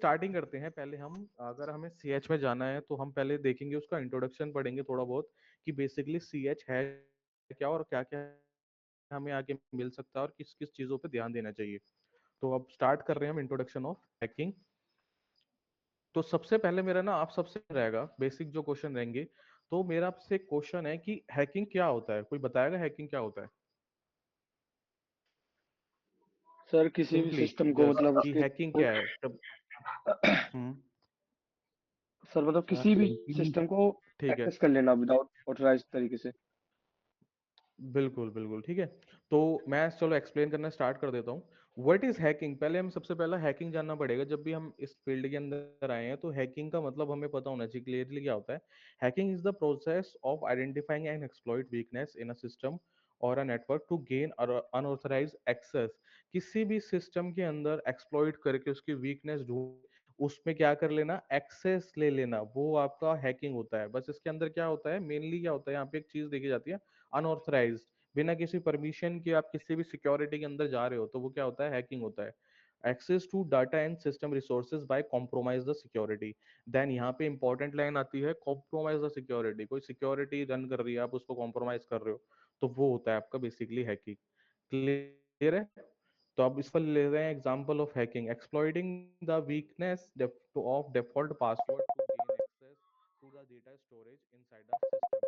Starting करते हैं। पहले हम, अगर हमें सी एच में जाना है तो हम पहले देखेंगे, उसका इंट्रोडक्शन पढ़ेंगे थोड़ा बहुत, कि बेसिकली सी एच है क्या और क्या क्या हमें आगे मिल सकता है और किस किस चीज़ों पे ध्यान देना चाहिए। तो अब स्टार्ट कर रहे हैं हम इंट्रोडक्शन ऑफ हैकिंग। तो सबसे पहले मेरा ना आप सबसे रहेगा बेसिक जो क्वेश्चन रहेंगे। तो मेरा आपसे क्वेश्चन है कि हैकिंग क्या होता है, कोई बताएगा हैकिंग क्या होता है? सर किसी भी सिंपली सिस्टम को जस्ट मतलब कि उसके हैकिंग क्या है तब। हम्म। सर मतलब किसी भी सिस्टम को ठीक है, एक्सेस कर लेना विदाउट ऑथराइज तरीके से। बिल्कुल बिल्कुल ठीक है। तो मैं चलो एक्सप्लेन करना स्टार्ट कर देता हूँ। व्हाट इज हैकिंग, पहले हम सबसे पहला हैकिंग जानना पड़ेगा। जब भी हम इस फील्ड के अंदर आए हैं तो हैकिंग का मतलब हमें पता होना चाहिए क्लियरली क्या होता है। Hacking is the process of identifying and exploit weakness in a system और a network to gain unauthorized access. किसी भी सिस्टम के अंदर एक्सप्लॉइट करके उसकी वीकनेस ढूंढ उसमें क्या कर लेना, एक्सेस ले लेना, वो आपका हैकिंग होता है। बस इसके अंदर क्या होता है, मेनली क्या होता है, यहाँ पे एक चीज देखी जाती है, अनऑथराइज्ड, बिना किसी परमिशन के आप किसी भी सिक्योरिटी के अंदर जा रहे हो तो वो क्या होता है, हैकिंग होता है। Access to data and system resources by compromise the security. Then यहाँ पे इंपॉर्टेंट लाइन आती है, कॉम्प्रोमाइज द सिक्योरिटी। कोई सिक्योरिटी रन कर रही है, आप उसको कॉम्प्रोमाइज कर रहे हो, तो वो होता है आपका बेसिकली हैकिंग। क्लियर है? तो अब इस पर ले रहे हैं example of hacking, exploiting the weakness of default password to gain access to the data storage inside the system.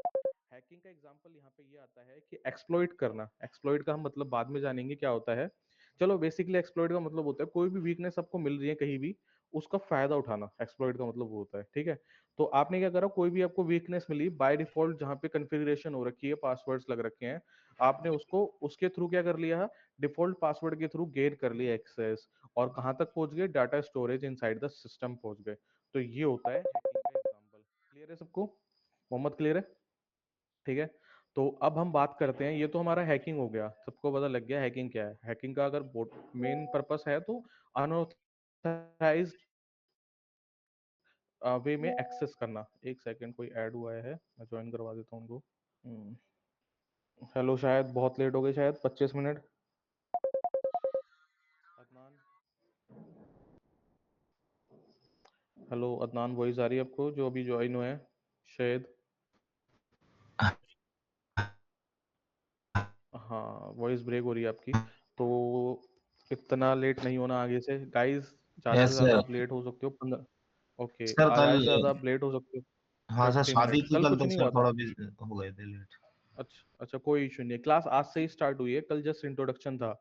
Hacking का एग्जांपल यहाँ पे ये आता है कि एक्सप्लॉइट करना। एक्सप्लॉइट का हम मतलब बाद में जानेंगे क्या होता है। चलो बेसिकली एक्सप्लॉइट का मतलब होता है कोई भी वीकनेस आपको मिल रही है कहीं भी, उसका फायदा उठाना, एक्सप्लॉइट का मतलब वो होता है। ठीक है, तो आपने क्या करा, कोई भी आपको वीकनेस मिली बाय डिफॉल्ट, जहाँ पे कॉन्फ़िगरेशन हो रखी है, पासवर्ड्स लग रखे हैं, आपने उसको उसके थ्रू क्या कर लिया, डिफॉल्ट पासवर्ड के थ्रू गेन कर लिया एक्सेस, और कहाँ तक पहुंच गए, data storage inside the system पहुंच गए। तो ये होता है हैकिंग का एग्जांपल। क्लियर है सबको? मोहम्मद क्लियर है? ठीक है। तो अब हम बात करते हैं, ये तो हमारा हैकिंग हो गया, सबको पता लग गया हैकिंग क्या है। हैकिंग का अगर मेन पर्पस है तो अनऑथराइज्ड वे में एक्सेस करना। एक सेकंड, कोई ऐड हुआ है, मैं ज्वाइन करवा देता हूँ उनको। हेलो, शायद बहुत लेट हो गए, शायद 25 minute. Adnan, hello Adnan, voice आ रही है आपको जो अभी ज्वाइन हुए हैं शायद? हाँ, वॉइस ब्रेक हो रही है आपकी। तो इतना लेट नहीं होना आगे से गाइस, ज़्यादा से यस ज़्यादा सर। आप लेट हो सकते हो 15। ओके, सर कल, ज़्यादा से ज़्यादा आप लेट हो सकते हो हाँ सर 30 मिनट। शादी थी कल कल कुछ तो नहीं सर हुआ था? थोड़ा बिजी हो गए थे, लेट। अच्छा अच्छा, कोई इशू नहीं है। क्लास आज से ही स्टार्ट हुई है, कल जस्ट इंट्रोडक्शन था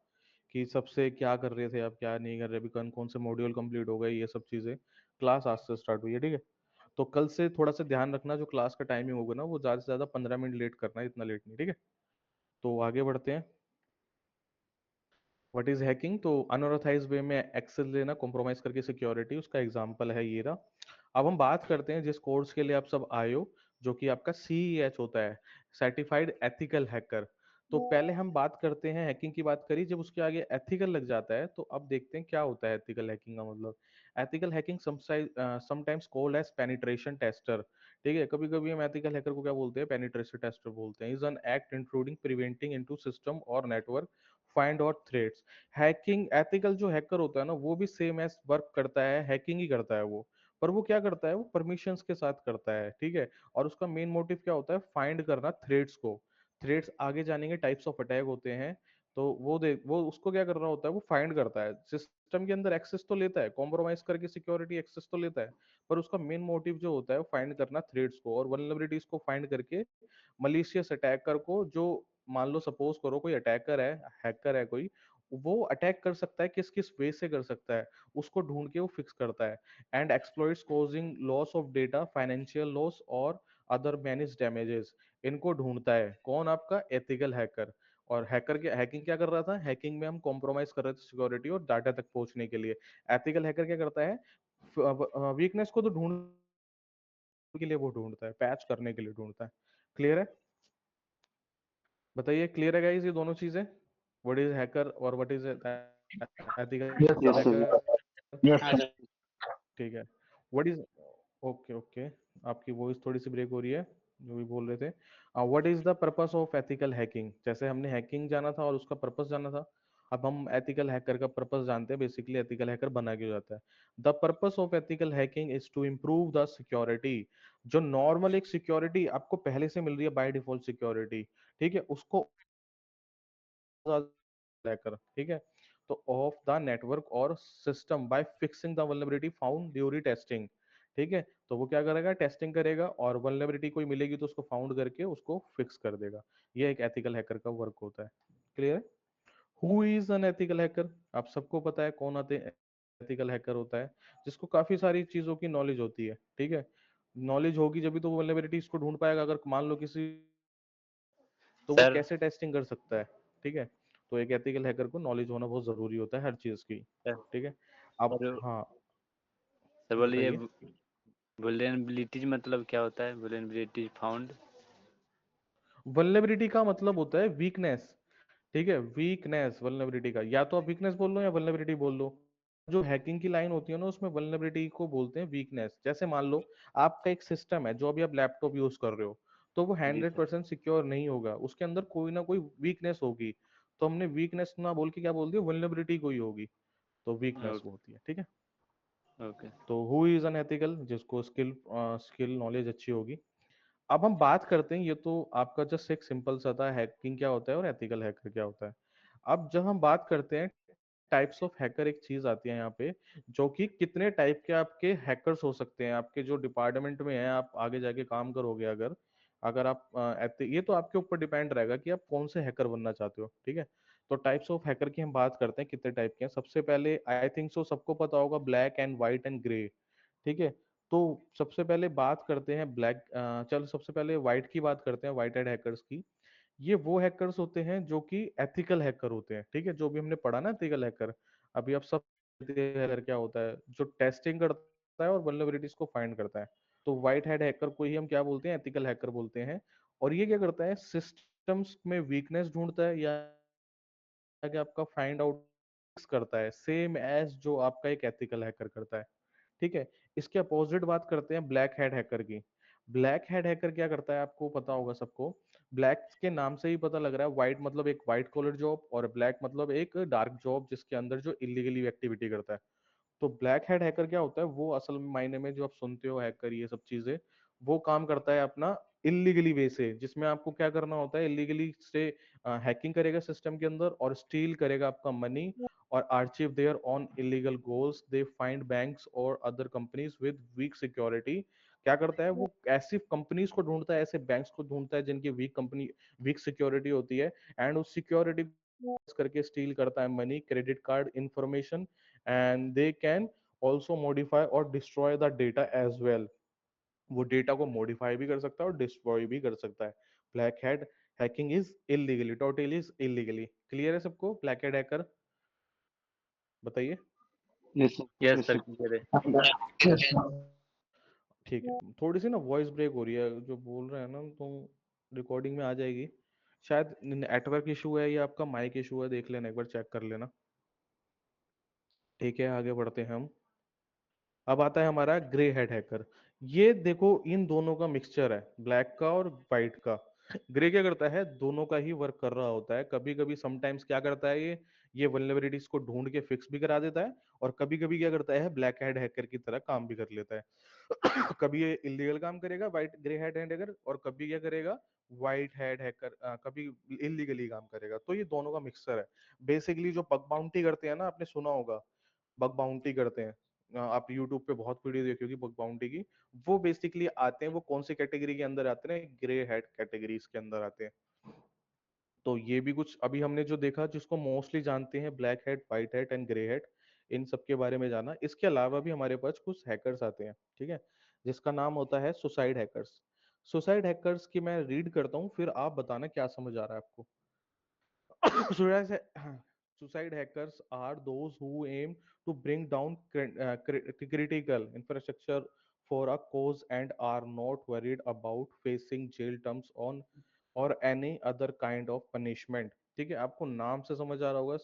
कि सबसे क्या कर रहे थे आप, क्या नहीं कर रहे, अभी कौन कौन से मॉड्यूल कंप्लीट हो गए, ये सब चीज़ें। क्लास आज से स्टार्ट हुई है, ठीक है। तो कल से थोड़ा सा ध्यान रखना, जो क्लास का टाइमिंग होगा ना वो ज़्यादा से ज़्यादा 15 मिनट लेट करना है, इतना लेट नहीं, ठीक है। तो आगे बढ़ते हैं। What is hacking? तो अनऑथराइज्ड वे में एक्सेस लेना, कॉम्प्रोमाइज करके सिक्योरिटी, उसका एग्जांपल है ये रहा। अब हम बात करते हैं जिस कोर्स के लिए आप सब आए हो, जो कि आपका CEH होता है, सर्टिफाइड एथिकल हैकर। तो पहले हम बात करते हैं, हैकिंग की बात करी, जब उसके आगे एथिकल लग जाता है तो अब देखते हैं क्या होता है एथिकल हैकिंग का मतलब। Ethical hacking sometimes called as penetration tester. ठीक है, कभी कभी हम एथिकल हैकर को क्या बोलते हैं, पेनिट्रेशन टेस्टर बोलते हैं। Is an act including preventing into system और नेटवर्क फाइंड और थ्रेड्स। हैकिंग, एथिकल जो हैकर होता है ना, वो भी सेम एज वर्क करता है, हैकिंग ही करता है वो, पर वो क्या करता है, वो परमिशंस के साथ करता है, ठीक है। और उसका मेन मोटिव क्या होता है, फाइंड करना थ्रेड्स को। थ्रेड्स आगे जानेंगे, टाइप्स ऑफ अटैक होते हैं। तो वो उसको क्या कर रहा होता है, वो फाइंड करता है, सिस्टम के अंदर एक्सेस तो लेता है, कॉम्प्रोमाइज करके सिक्योरिटी एक्सेस तो लेता है, पर उसका मेन मोटिव जो होता है वो फाइंड करना थ्रेड्स को और वल्नरेबिलिटीज को फाइंड करके मलिशियस अटैकर को, जो मान लो सपोज करो कोई अटैकर है, हैकर है कोई, वो अटैक कर सकता है, किस किस वे से कर सकता है, उसको ढूंढ के वो फिक्स करता है। And exploits causing loss of data, financial loss और अदर मैनेज डैमेजेस, इनको ढूंढता है कौन, आपका एथिकल हैकर। और हैकर के हैकिंग क्या कर रहा था, हैकिंग में हम कॉम्प्रोमाइज कर रहे थे सिक्योरिटी और डाटा तक पहुंचने के लिए। एथिकल हैकर क्या करता है, वीकनेस को तो ढूंढ के लिए वो ढूंढता है, पैच करने के लिए ढूंढता है। क्लियर है? बताइए, क्लियर है गाइस ये दोनों चीजें? व्हाट इज हैकर और what is yes ethical yes hacker? Yes हाँ सर। सर। ठीक है। व्हाट इज, ओके ओके, आपकी वॉइस थोड़ी सी ब्रेक हो रही है, जो भी बोल रहे थे। What is the purpose of ethical hacking? जैसे हमने हैकिंग जाना था और उसका पर्पस जाना था। अब हम एथिकल हैकर का पर्पस जानते हैं, बेसिकली एथिकल हैकर बना क्यों जाता है। The purpose of ethical hacking is to improve the security. जो नॉर्मल एक सिक्योरिटी आपको पहले से मिल रही है बाय डिफॉल्ट सिक्योरिटी, ठीक है, उसको हैकर, ठीक है, तो ऑफ द नेटवर्क और system by fixing the vulnerability found during testing, ठीक है, तो वो क्या करेगा, टेस्टिंग करेगा और वल्नरेबिलिटी कोई मिलेगी तो उसको फाउंड करके उसको फिक्स कर देगा। ये एक एथिकल हैकर का वर्क होता है। क्लियर है? Who is an ethical hacker? आप सबको पता है कौन आते एथिकल हैकर होता है, जिसको काफी सारी चीजों की नॉलेज होती है, ठीक है, नॉलेज होगी जब भी तो वल्नरेबिलिटीज को ढूंढ पाएगा। अगर मान लो किसी, तो वो सर कैसे टेस्टिंग कर सकता है, ठीक है, तो एक एथिकल हैकर को नॉलेज होना बहुत जरूरी होता है हर चीज की, सर ठीक है। अब सर हाँ सर बोलिए, बताइए। वुलनेरबिलिटीज मतलब क्या होता है? वुलनेरबिलिटी फाउंड। वल्नरेबिलिटी का मतलब होता है वीकनेस, ठीक है, वीकनेस वल्नरेबिलिटी का, या तो आप वीकनेस बोल लो या वल्नरेबिलिटी बोल लो। जो हैकिंग की लाइन होती है ना उसमें वल्नरेबिलिटी को बोलते हैं वीकनेस। जैसे मान लो आपका एक सिस्टम है जो अभी आप लैपटॉप यूज कर रहे हो, तो वो जी हंड्रेड सर। परसेंट सिक्योर नहीं होगा, उसके अंदर कोई ना कोई वीकनेस होगी। तो हमने वीकनेस ना बोल के क्या बोल दिया, वल्नरेबिलिटी कोई होगी, तो वीकनेस वो होती है, ठीक है। ओके। तो हु इज अन एथिकल, जिसको स्किल नॉलेज अच्छी होगी। अब हम बात करते हैं, ये तो आपका जस्ट एक सिंपल सा था हैकिंग क्या होता है और एथिकल हैकर क्या होता है। अब जब हम बात करते हैं टाइप्स ऑफ हैकर, एक चीज आती है यहाँ पे, जो कि कितने टाइप के आपके हैकर्स हो सकते हैं आपके जो डिपार्टमेंट में है, आप आगे जाके काम करोगे अगर, अगर आप ये तो आपके ऊपर डिपेंड रहेगा कि आप कौन से हैकर बनना चाहते हो, ठीक है। तो टाइप्स ऑफ हैकर की हम बात करते हैं कितने टाइप के हैं। सबसे पहले आई थिंक सो सबको पता होगा, black and white and grey, ठीक है। तो सबसे पहले बात करते हैं ब्लैक, चलो सबसे पहले व्हाइट की बात करते हैं, व्हाइट हेड हैकर्स की। ये वो हैकर्स होते हैं जो कि एथिकल हैकर होते हैं, ठीक है, जो भी हमने पढ़ा ना एथिकल हैकर, अभी आप सब हैकर क्या होता है, जो टेस्टिंग करता है और वल्नरेबिलिटीज को फाइंड करता है। तो व्हाइट हेड हैकर को ही हम क्या बोलते हैं, एथिकल हैकर बोलते हैं। और ये क्या करता है, सिस्टम्स में वीकनेस ढूंढता है या कि आपका फाइंड आउट करता है, सेम एज जो आपका एक एथिकल हैकर करता है, ठीक है। इसके अपोजिट बात करते हैं ब्लैक हैट हैकर की। ब्लैक हैट हैकर क्या करता है, आपको पता होगा सबको, ब्लैक के नाम से ही पता लग रहा है, व्हाइट मतलब एक व्हाइट कॉलर जॉब और ब्लैक मतलब एक डार्क जॉब जिसके अंदर जो इलीगली एक्टिविटी करता है। तो ब्लैक हैट हैकर क्या होता है, वो असल मायने में जो आप सुनते हो हैकर ये सब चीजें, वो काम करता है अपना इलीगली वे से, जिसमें आपको क्या करना होता है, इलीगली से हैकिंग करेगा सिस्टम के अंदर और स्टील करेगा आपका मनी और archive their own illegal goals. They find banks or other companies with weak security. क्या करता है वो, ऐसी कंपनीज को ढूंढता है, ऐसे बैंक्स को ढूंढता है जिनकी वीक सिक्योरिटी होती है, एंड उस सिक्योरिटी करके स्टील करता है money, credit card information, and they can also modify और destroy the data as well. वो डेटा को मॉडिफाई भी कर सकता है और डिस्ट्रॉय भी कर सकता है। Black head hacking is illegally, totally is illegally. Clear है सबको ब्लैक हेड हैकर? बताइए। Yes sir, yes yes sir, sir. Clear है। ठीक है, थोड़ी सी ना वॉइस ब्रेक हो रही है, जो बोल रहे हैं ना तो रिकॉर्डिंग में आ जाएगी शायद। नेटवर्क इशू है या आपका माइक इशू है, देख लेना एक बार, चेक कर लेना। ठीक है, आगे बढ़ते हैं हम। अब आता है हमारा ग्रे हेड हैकर। ये देखो इन दोनों का मिक्सचर है, ब्लैक का और व्हाइट का। ग्रे क्या करता है, दोनों का ही वर्क कर रहा होता है। कभी कभी समटाइम्स क्या करता है, ये वल्नरेबिलिटीज को ढूंढ के फिक्स भी करा देता है, और कभी कभी क्या करता है, ब्लैक हेड हैकर की तरह काम भी कर लेता है। कभी ये इलीगल काम करेगा व्हाइट ग्रे हेड हैकर, और कभी क्या करेगा, व्हाइट हेड हैकर कभी इलीगली काम करेगा। तो ये दोनों का मिक्सचर है। बेसिकली जो बग बाउंटी करते हैं ना, आपने सुना होगा, बग बाउंटी करते हैं, आप यूट्यूब पे बहुत वीडियो देखी होगी बग बाउंटी की। वो बेसिकली आते हैं, वो कौन सी कैटेगरी के अंदर आते हैं, ग्रे हेड कैटेगरीज के अंदर आते हैं। तो ये भी कुछ अभी हमने जो देखा, जिसको मोस्टली जानते हैं black head, white head and grey head, इन सब के बारे में जाना। इसके अलावा भी हमारे पास कुछ हैकर्स आते हैं, ठीक है, जिसका नाम होता है सुसाइड हैकर्स। सुसाइड हैकर्स की मैं रीड करता हूँ, फिर आप बताना क्या समझ आ रहा है आपको। Suicide hackers are those who aim to bring down critical infrastructure for a cause and are not worried about facing jail terms on or any other kind of punishment। ठीक है, आपको नाम से समझ आ रहा होगा,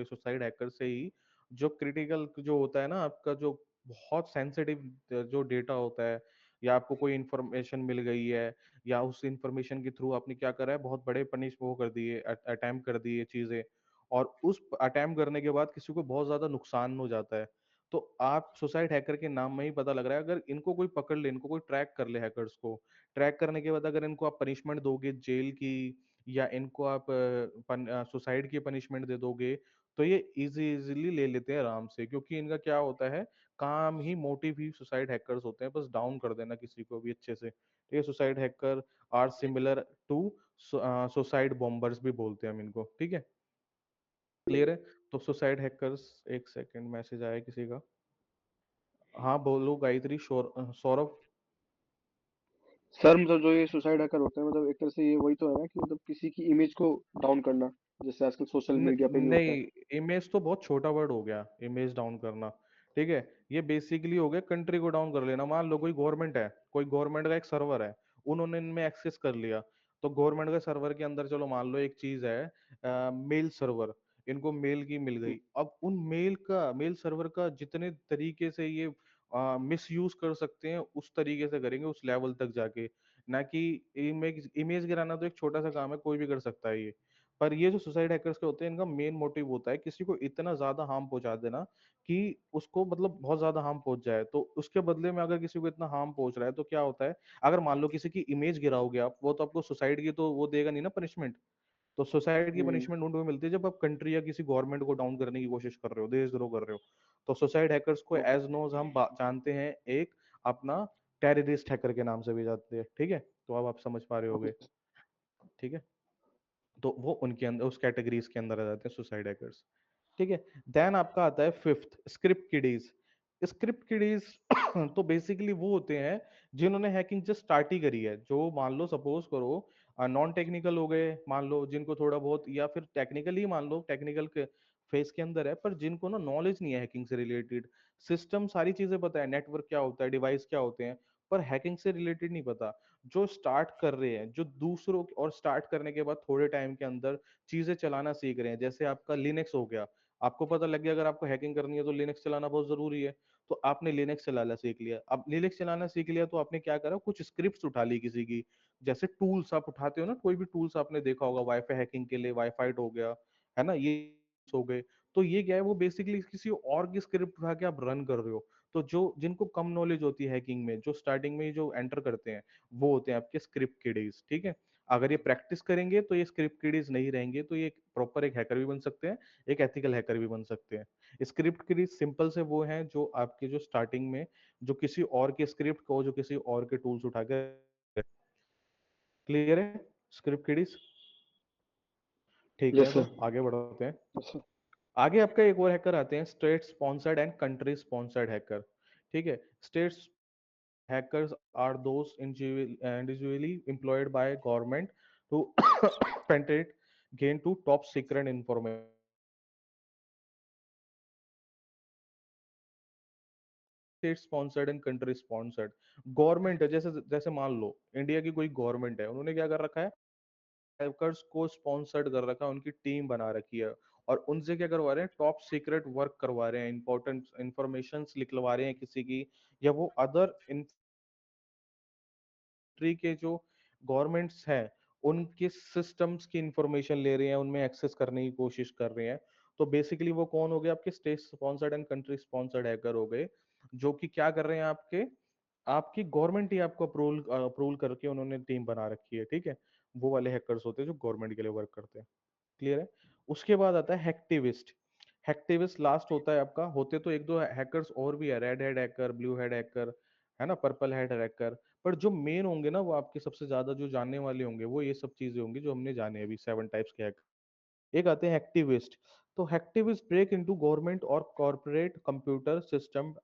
सुसाइड हैकर से ही जो क्रिटिकल जो होता है ना आपका, जो बहुत सेंसिटिव जो डेटा होता है, या आपको कोई इंफॉर्मेशन मिल गई है, या उस इंफॉर्मेशन के थ्रू आपने क्या करा है, बहुत बड़े पनिश वो कर दिए, अटेम्प्ट कर दिए चीजें, और उस अटेम्प्ट करने के बाद किसी को बहुत ज्यादा नुकसान हो जाता है, तो आप सुसाइड हैकर के नाम में ही पता लग रहा है, अगर इनको कोई पकड़ ले, इनको कोई ट्रैक कर ले, हैकर्स को ट्रैक करने के बाद अगर इनको आप पनिशमेंट दोगे जेल की, या इनको आप सुसाइड की पनिशमेंट दे दोगे, तो ये इजीली ले लेते हैं आराम से, क्योंकि इनका क्या होता है, काम ही मोटिव ही सुसाइड हैकर्स होते हैं, बस डाउन कर देना किसी को भी अच्छे से। ठीक है, suicide hacker are similar to suicide bombers भी बोलते हैं हम इनको। ठीक है, क्लियर है? तो सुसाइड हैकर्स, एक सेकंड, मैसेज आया किसी का। हाँ बोलो गायत्री, सौरभ। सर मतलब जो ये सुसाइड हैकर होते हैं, मतलब एक तरह से ये वही तो है ना कि मतलब किसी की इमेज को डाउन करना, जैसे आजकल सोशल मीडिया पे भी होता है। नहीं, इमेज तो बहुत छोटा वर्ड हो गया, इमेज डाउन करना। ठीक है, ये बेसिकली हो गया कंट्री को डाउन कर लेना। मान लो कोई गवर्नमेंट है, कोई गवर्नमेंट का एक सर्वर है, उन्होंने इनमें एक्सेस कर लिया, तो गवर्नमेंट के सर्वर के अंदर, चलो मान लो एक चीज है मेल सर्वर, इनको मेल की मिल गई, अब उन मेल सर्वर का जितने तरीके से ये मिस यूज कर सकते हैं, उस तरीके से करेंगे, उस लेवल तक जाके। ना कि इमेज इमेज गिराना तो एक छोटा सा काम है, कोई भी कर सकता है ये। पर ये जो सुसाइड हैकर्स के होते हैं, इनका मेन मोटिव होता है किसी को इतना ज्यादा हार्म पहुंचा देना कि उसको मतलब बहुत ज्यादा हार्म पहुंच जाए, तो उसके बदले में अगर किसी को इतना हार्म पहुंच रहा है तो क्या होता है, अगर मान लो किसी की इमेज गिराओगे आप, वो तो आपको सुसाइड की तो वो देगा नहीं ना पनिशमेंट। तो सुसाइड की हम्म। पनिशमेंट उनको मिलती है जब आप कंट्री या किसी गवर्नमेंट को डाउन करने की कोशिश कर रहे हो, देशद्रोह कर रहे हो। तो सुसाइड हैकर्स को ओके। एज नोज हम जानते हैं, एक अपना टेररिस्ट हैकर के नाम से भी जानते हैं। ठीक है, तो अब आप समझ पा रहे ओके। होगे। ठीक है, तो वो उनके अंदर उस कैटेगरीज के अंदर आ जाते हैं सुसाइड हैकर्स। ठीक है, देन आपका आता है fifth, script kiddies. Script kiddies तो बेसिकली वो होते हैं जिन्होंने हैकिंग जस्ट स्टार्ट ही करी है, जो मान लो सपोज करो नॉन टेक्निकल हो गए, मान लो जिनको थोड़ा बहुत, या फिर टेक्निकली मान लो टेक्निकल के फेस के अंदर है, पर जिनको ना नॉलेज नहीं है हैकिंग से रिलेटेड, सिस्टम सारी चीजें पता है, नेटवर्क क्या होता है, डिवाइस क्या होते हैं, पर हैकिंग से रिलेटेड नहीं पता, जो स्टार्ट कर रहे हैं, जो दूसरों और स्टार्ट करने के बाद थोड़े टाइम के अंदर चीजें चलाना सीख रहे हैं, जैसे आपका लिनक्स हो गया, आपको पता लग गया अगर आपको हैकिंग करनी है तो लिनक्स चलाना बहुत जरूरी है, तो आपने लिनक्स चलाना सीख लिया। अब लिनक्स चलाना सीख लिया तो आपने क्या करा, कुछ स्क्रिप्ट्स उठा ली किसी की, जैसे टूल्स आप उठाते हो ना, कोई भी टूल्स आपने देखा होगा वाईफाई हैकिंग के लिए, वाईफाई हो गया, है ना, ये हो गए। तो ये क्या है, वो बेसिकली किसी और की स्क्रिप्ट उठा के आप रन कर रहे हो। तो जो जिनको कम नॉलेज होती है हैकिंग में, जो स्टार्टिंग में ही जो एंटर करते हैं, वो होते हैं आपके स्क्रिप्ट किडीज। ठीक है, अगर ये प्रैक्टिस करेंगे तो ये स्क्रिप्ट किडीज नहीं रहेंगे, तो ये प्रॉपर एक हैकर भी बन सकते हैं, एक एथिकल हैकर भी बन सकते हैं। स्क्रिप्ट किडीज सिंपल से वो हैं जो आपके जो स्टार्टिंग में जो किसी और के स्क्रिप्ट को, जो किसी और के टूल्स उठा के, क्लियर है स्क्रिप्ट किडीज? ठीक है, यस तो सर। आगे बढ़ते हैं। Yes sir. आगे आपका एक और हैकर आते हैं, state sponsored and country sponsored hacker. ठीक है, state hackers are those individually employed by government to penetrate, gain to top secret information, state sponsored and country sponsored. Government है, जैसे जैसे मान लो इंडिया की कोई गवर्नमेंट है, उन्होंने क्या कर रखा है, हैकर्स को स्पॉन्सर्ड कर रखा है, उनकी टीम बना रखी है, और उनसे क्या करवा रहे हैं, टॉप सीक्रेट वर्क करवा रहे हैं, इंपॉर्टेंट इंफॉर्मेशन निकलवा रहे हैं किसी की, या वो अदर कंट्री के जो गवर्नमेंट्स हैं उनके सिस्टम्स की इंफॉर्मेशन ले रहे हैं, उनमें एक्सेस करने की कोशिश कर रहे हैं। तो बेसिकली वो कौन हो गए, आपके state sponsored and country sponsored hacker हो गए, जो कि क्या कर रहे हैं, आपके आपकी गवर्नमेंट ही आपको अप्रूवल अप्रूवल करके उन्होंने टीम बना रखी है। ठीक है, वो वाले हैकर्स होते हैं जो गवर्नमेंट के लिए वर्क करते हैं। क्लियर है? उसके बाद आता है हैक्टिविस्ट। हैक्टिविस्ट लास्ट होता है आपका, होते तो एक दो हैकर्स और भी है, red head hacker, blue head hacker, है ना, पर्पल हेड हैकर, पर जो मेन होंगे ना, वो आपके सबसे ज्यादा जो जानने वाले होंगे, वो ये सब चीजें होंगी जो हमने जाने अभी 7 टाइप्स के हैकर। एक आते हैं एक्टिविस्ट। तो हैक्टिविस्ट ब्रेक इनटू गवर्नमेंट और corporate computer system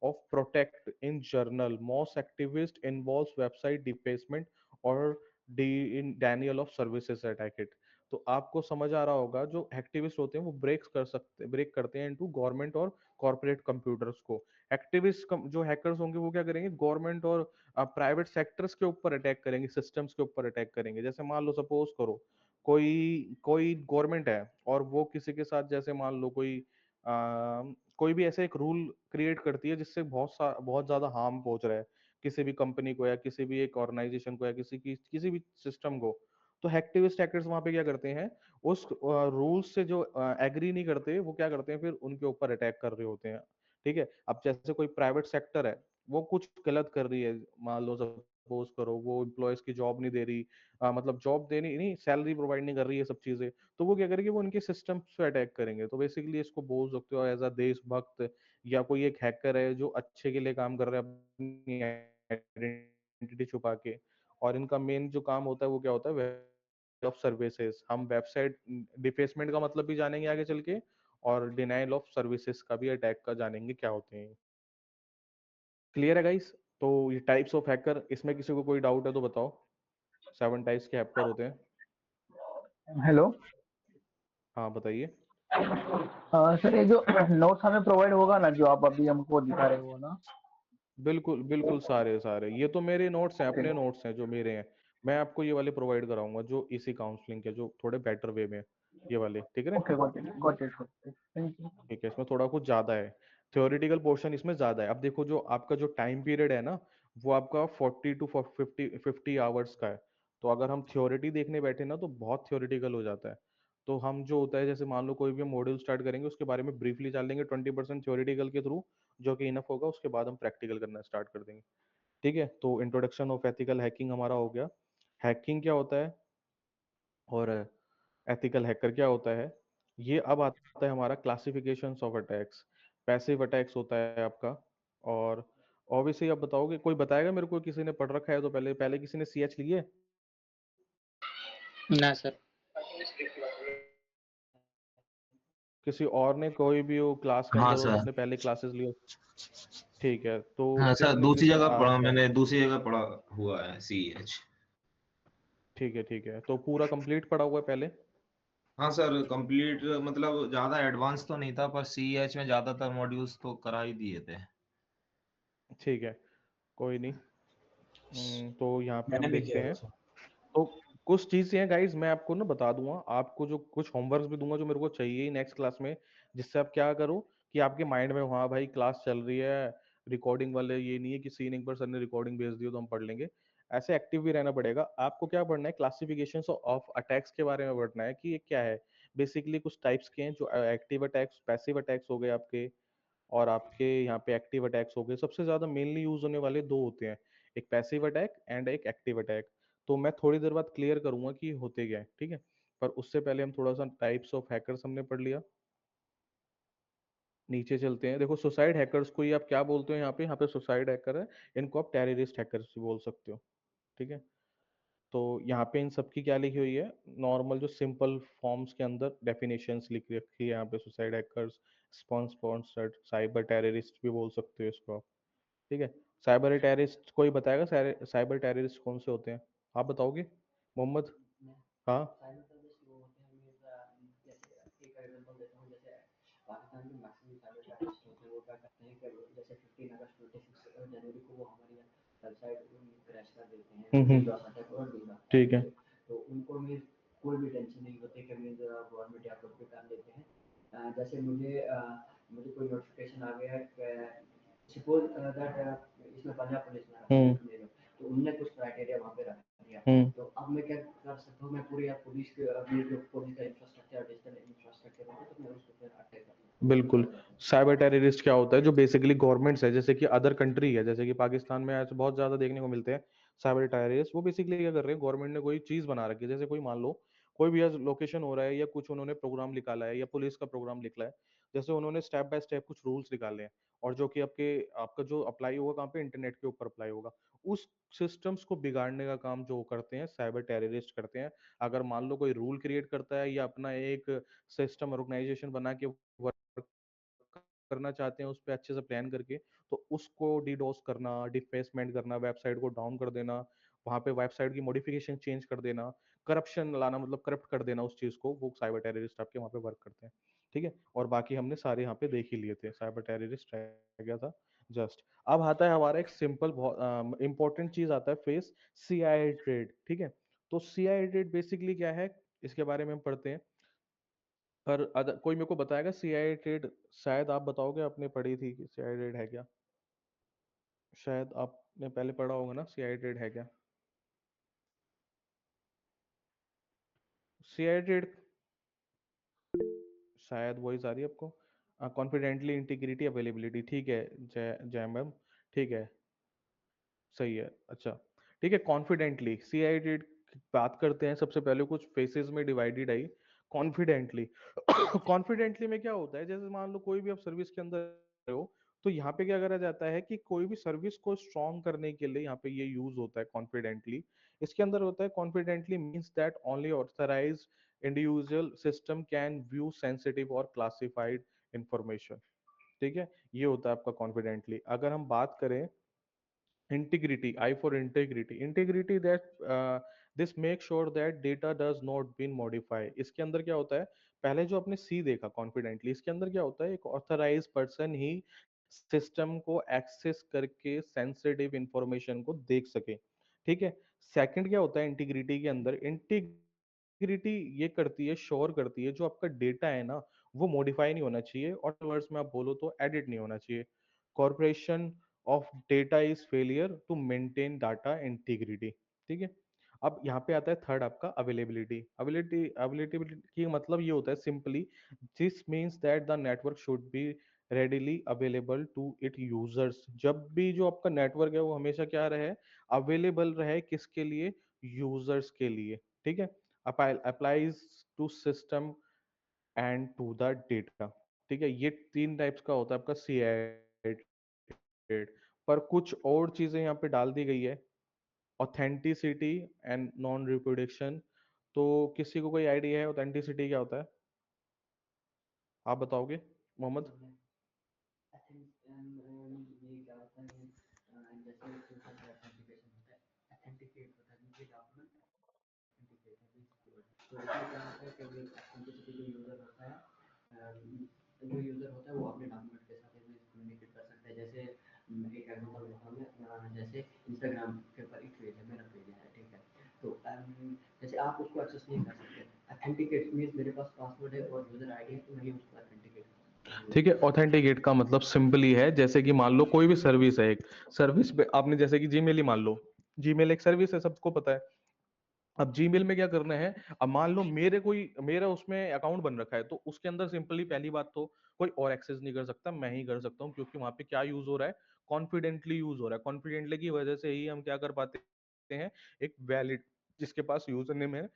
of protect in journal. Most activist involves website defacement और in denial of services attack it। तो आपको समझ आ रहा होगा, जो एक्टिविस्ट होते हैं वो ब्रेक करते हैं इनटू गवर्नमेंट और कॉर्पोरेट कंप्यूटर्स को। एक्टिविस्ट जो हैकर्स होंगे वो क्या करेंगे, गवर्नमेंट और प्राइवेट सेक्टर्स के ऊपर अटैक करेंगे, सिस्टम्स के ऊपर अटैक करेंगे। जैसे मान लो सपोज करो कोई कोई गवर्नमेंट है और वो किसी के साथ, जैसे मान लो कोई भी ऐसे एक रूल क्रिएट करती है जिससे बहुत ज्यादा हार्म पहुंच रहा है किसी भी कंपनी को, या किसी भी एक ऑर्गेनाइजेशन को, या किसी भी सिस्टम को। तो हैक्टिविस्ट हैकर्स वहां पे क्या करते हैं, उस रूल्स से जो एग्री नहीं करते वो क्या करते हैं, फिर उनके ऊपर अटैक कर रहे होते हैं। ठीक है, अब जैसे कोई प्राइवेट सेक्टर है, वो कुछ गलत कर रही है, मान लो सपोज करो वो एम्प्लॉयज की जॉब नहीं दे रही, मतलब जॉब देनी नहीं, सैलरी प्रोवाइड नहीं कर रही है, सब चीजें, तो वो क्या करेंगे, वो उनके सिस्टम पे अटैक करेंगे। तो बेसिकली इसको बोल सकते हो एज अ देशभक्त, या कोई एक हैकर है जो अच्छे के लिए काम कर रहा है अपनी आइडेंटिटी छुपा के। और इनका मेन जो काम होता है वो क्या होता है, वेब ऑफ सर्विसेज। हम वेबसाइट डिफेसमेंट का मतलब भी जानेंगे आगे चल के, और डिनाइल ऑफ सर्विसेज का भी अटैक का जानेंगे क्या होते हैं। क्लियर है गाइस? तो ये टाइप्स ऑफ हैकर, इसमें किसी को कोई डाउट है तो बताओ। 7 टाइप्स के हैकर होते हैं। हेलो। हाँ बताइए। सर ये जो नोट्स हमें प्रोवाइड होगा ना, जो आप अभी हमको दिखा रहे हो ना। बिल्कुल बिल्कुल, सारे सारे ये तो मेरे नोट्स हैं, ओके अपने नोट्स हैं जो मेरे हैं। मैं आपको ये वाले प्रोवाइड कराऊंगा जो इसी काउंसलिंग के, जो थोड़े बेटर वे में, ये वाले, ठीक है ना? Okay, got it, thank you. ठीक है, इसमें थोड़ा कुछ ज्यादा है, थ्योरेटिकल पोर्शन इसमें ज्यादा है। अब देखो जो आपका जो टाइम पीरियड है ना, वो आपका 40 to 50 आवर्स का है। तो अगर हम थ्योरिटी देखने बैठे ना तो बहुत थ्योरेटिकल हो जाता है। तो हम जो होता है, जैसे मान लो कोई भी मॉड्यूल स्टार्ट करेंगे, उसके बारे में ब्रीफली जान लेंगे 20% थ्योरेटिकल के थ्रू, जो कि इनफ होगा, उसके बाद हम प्रैक्टिकल करना स्टार्ट कर देंगे। ठीक है, तो इंट्रोडक्शन ऑफ एथिकल हैकिंग हमारा हो गया। हैकिंग क्या होता है और एथिकल हैकर क्या होता है, ये अब आता है हमारा classifications of attacks. Passive attacks होता है आपका, और ऑब्वियसली आप बताओगे, कोई बताएगा मेरे को, किसी ने पढ़ रखा है तो पहले पहले किसी ने सीएच लिए? ना सर। किसी और ने, कोई भी हो क्लास के हाँ अंदर हो, सर। आपने पहले क्लासेस ली हो? ठीक है, तो हाँ सर, दूसरी सिंपली जगह पढ़ा, मैंने दूसरी जगह पढ़ा हुआ है CH। ठीक है ठीक है, तो पूरा कंप्लीट पढ़ा हुआ है पहले? हाँ सर, कंप्लीट मतलब ज्यादा एडवांस तो नहीं था, पर CH में ज्यादातर मॉड्यूल्स तो करा ही दिए थे। ठीक है, कोई नहीं। तो यहाँ पे मैंने हम भी देखते किया हैं। था सर। तो कुछ चीजें हैं गाइज, मैं आपको ना बता दूंगा, आपको जो कुछ होमवर्क भी दूंगा जो मेरे को चाहिए ही नेक्स्ट क्लास में, जिससे आप क्या करो कि आपके माइंड में, हाँ भाई क्लास चल रही है, रिकॉर्डिंग वाले, ये नहीं है कि सीन एक बार सर ने रिकॉर्डिंग भेज दी हो तो हम पढ़ लेंगे। ऐसे एक्टिव भी रहना पड़ेगा आपको। क्या पढ़ना है, क्लासिफिकेशन ऑफ अटैक्स के बारे में पढ़ना है कि ये क्या है। बेसिकली कुछ टाइप्स के हैं, जो एक्टिव अटैक्स, पैसिव अटैक्स हो गए आपके, और आपके यहाँ पे एक्टिव अटैक्स हो गए। सबसे ज्यादा मेनली यूज होने वाले दो होते हैं, एक पैसिव अटैक एंड एक एक्टिव अटैक। तो मैं थोड़ी देर बाद क्लियर करूंगा कि होते क्या है, ठीक है? पर उससे पहले हम थोड़ा सा टाइप्स ऑफ हैकर्स हमने पढ़ लिया। नीचे चलते हैं, देखो सुसाइड हैकर्स को ही आप क्या बोलते हो, यहाँ पे सुसाइड हैकर है, इनको आप टेररिस्ट हैकर्स भी बोल सकते हो। ठीक है, तो यहाँ पे इन सब की क्या लिखी हुई है, नॉर्मल जो सिंपल फॉर्म्स के अंदर डेफिनेशंस लिख रखी है यहाँ पे। Suicide hackers, sponsored cyber terrorist भी बोल सकते हो इसको आप। ठीक है, साइबर टेररिस्ट कोई बताएगा, साइबर टेररिस्ट कौन से होते हैं? आप बताओगे मोहम्मद? हाँ। ठीक है। हम्म हम्म बिल्कुल। साइबर टेररिस्ट क्या होता है, जो बेसिकली गवर्नमेंट्स है, जैसे कि अदर कंट्री है, जैसे कि पाकिस्तान में ऐसे बहुत ज्यादा देखने को मिलते हैं साइबर टेररिस्ट। वो बेसिकली क्या कर रहे हैं, गवर्नमेंट ने कोई चीज बना रखी है, जैसे कोई मान लो कोई भी लोकेशन हो रहा है, या कुछ उन्होंने प्रोग्राम निकाला है, या पुलिस का प्रोग्राम निकला है, जैसे उन्होंने स्टेप बाय स्टेप कुछ रूल्स निकाले हैं, और जो कि आपके, आपका जो अप्लाई होगा कहाँ पे, इंटरनेट के ऊपर अप्लाई होगा। उस सिस्टम्स को बिगाड़ने का काम जो करते हैं साइबर टेररिस्ट करते हैं। अगर मान लो कोई रूल क्रिएट करता है, या अपना एक सिस्टम ऑर्गेनाइजेशन बना के वर्क करना चाहते हैं उस पर अच्छे से प्लान करके, तो उसको डीडोस करना, डिफेसमेंट करना, वेबसाइट को डाउन कर देना, वहां पे वेबसाइट की मॉडिफिकेशन चेंज कर देना, करप्शन लाना, मतलब करप्ट कर देना उस चीज को, वो साइबर टेररिस्ट आपके वहां पे वर्क करते हैं। ठीक है, और बाकी हमने सारे यहाँ पे देख ही लिए थे, साइबर टेररिस्ट रह गया था जस्ट। अब आता है हमारा एक सिंपल बहुत इंपॉर्टेंट चीज आता है, फेस सीआईए ट्रेड। ठीक है, तो सीआईए ट्रेड बेसिकली क्या है, इसके बारे में हम पढ़ते हैं। पर कोई मेरे को बताएगा सीआईए ट्रेड? शायद आप बताओगे, आपने पढ़ी थी कि सीआईए ट्रेड है क्या? शायद आपने पहले पढ़ा होगा ना, सीआईए ट्रेड है क्या? सीआईडी शायद वॉइस आ रही है आपको। कॉन्फिडेंटली इंटीग्रिटी अवेलेबिलिटी, ठीक है। जय जय मैम, ठीक है, सही है। अच्छा, ठीक है। कॉन्फिडेंटली सीआईडी बात करते हैं। सबसे पहले कुछ फेसेस में डिवाइडेड आई कॉन्फिडेंटली। कॉन्फिडेंटली में क्या होता है, जैसे मान लो कोई भी आप सर्विस के अंदर हो, तो यहाँ पे क्या करा जाता है कि कोई भी सर्विस को स्ट्रॉन्ग करने के लिए यहाँ पे ये यूज होता है कॉन्फिडेंटली। इसके अंदर होता है confidently means that only authorised individual system can view sensitive और क्लासिफाइड इंफॉर्मेशन। ठीक है, ये होता है आपका कॉन्फिडेंटली। अगर हम बात करें integrity, I for integrity that this make sure that data does not been modify। इसके अंदर क्या होता है, पहले जो आपने सी देखा कॉन्फिडेंटली, इसके अंदर क्या होता है, एक ऑथराइज पर्सन ही सिस्टम को एक्सेस करके सेंसिटिव इंफॉर्मेशन को देख सके। ठीक है। सेकंड क्या होता है इंटीग्रिटी के अंदर, इंटीग्रिटी ये करती है, श्योर करती है जो आपका डेटा है ना वो मॉडिफाई नहीं होना चाहिए, और वर्ड्स में आप बोलो तो एडिट नहीं होना चाहिए। Corporation of data is failure to maintain data integrity. ठीक है। अब यहाँ पे आता है थर्ड आपका अवेलेबिलिटी। अवेलेबिलिटी की मतलब ये होता है simply, this means that the network should be readily available to it users. जब भी जो आपका नेटवर्क है वो हमेशा क्या रहे, अवेलेबल रहे, किसके लिए, यूजर्स के लिए। ठीक है। Applies to system and to the data. ठीक है, ये तीन टाइप्स का होता है आपका सीआई। पर कुछ और चीजें यहाँ पे डाल दी गई है, ऑथेंटिसिटी एंड नॉन रिप्रोडक्शन। तो किसी को कोई आइडिया है ऑथेंटिसिटी क्या होता है, आप बताओगे मोहम्मद? ठीक है, ऑथेंटिकेट का मतलब सिंपली है, जैसे कि मान लो कोई भी सर्विस है, एक सर्विस पे आपने जैसे कि जीमेल ही मान लो, जीमेल एक सर्विस है, सबको पता है। अब जीमेल में क्या करना है, अब मान लो मेरा उसमें अकाउंट बन रखा है, तो उसके अंदर सिंपली पहली बात तो कोई और एक्सेस नहीं कर सकता, मैं ही कर सकता हूँ, क्योंकि वहां पे क्या यूज हो रहा है, कॉन्फिडेंटली यूज हो रहा है। कॉन्फिडेंटली की वजह से ही हम क्या कर पाते हैं, एक वैलिड, जिसके पास यूजर नेम है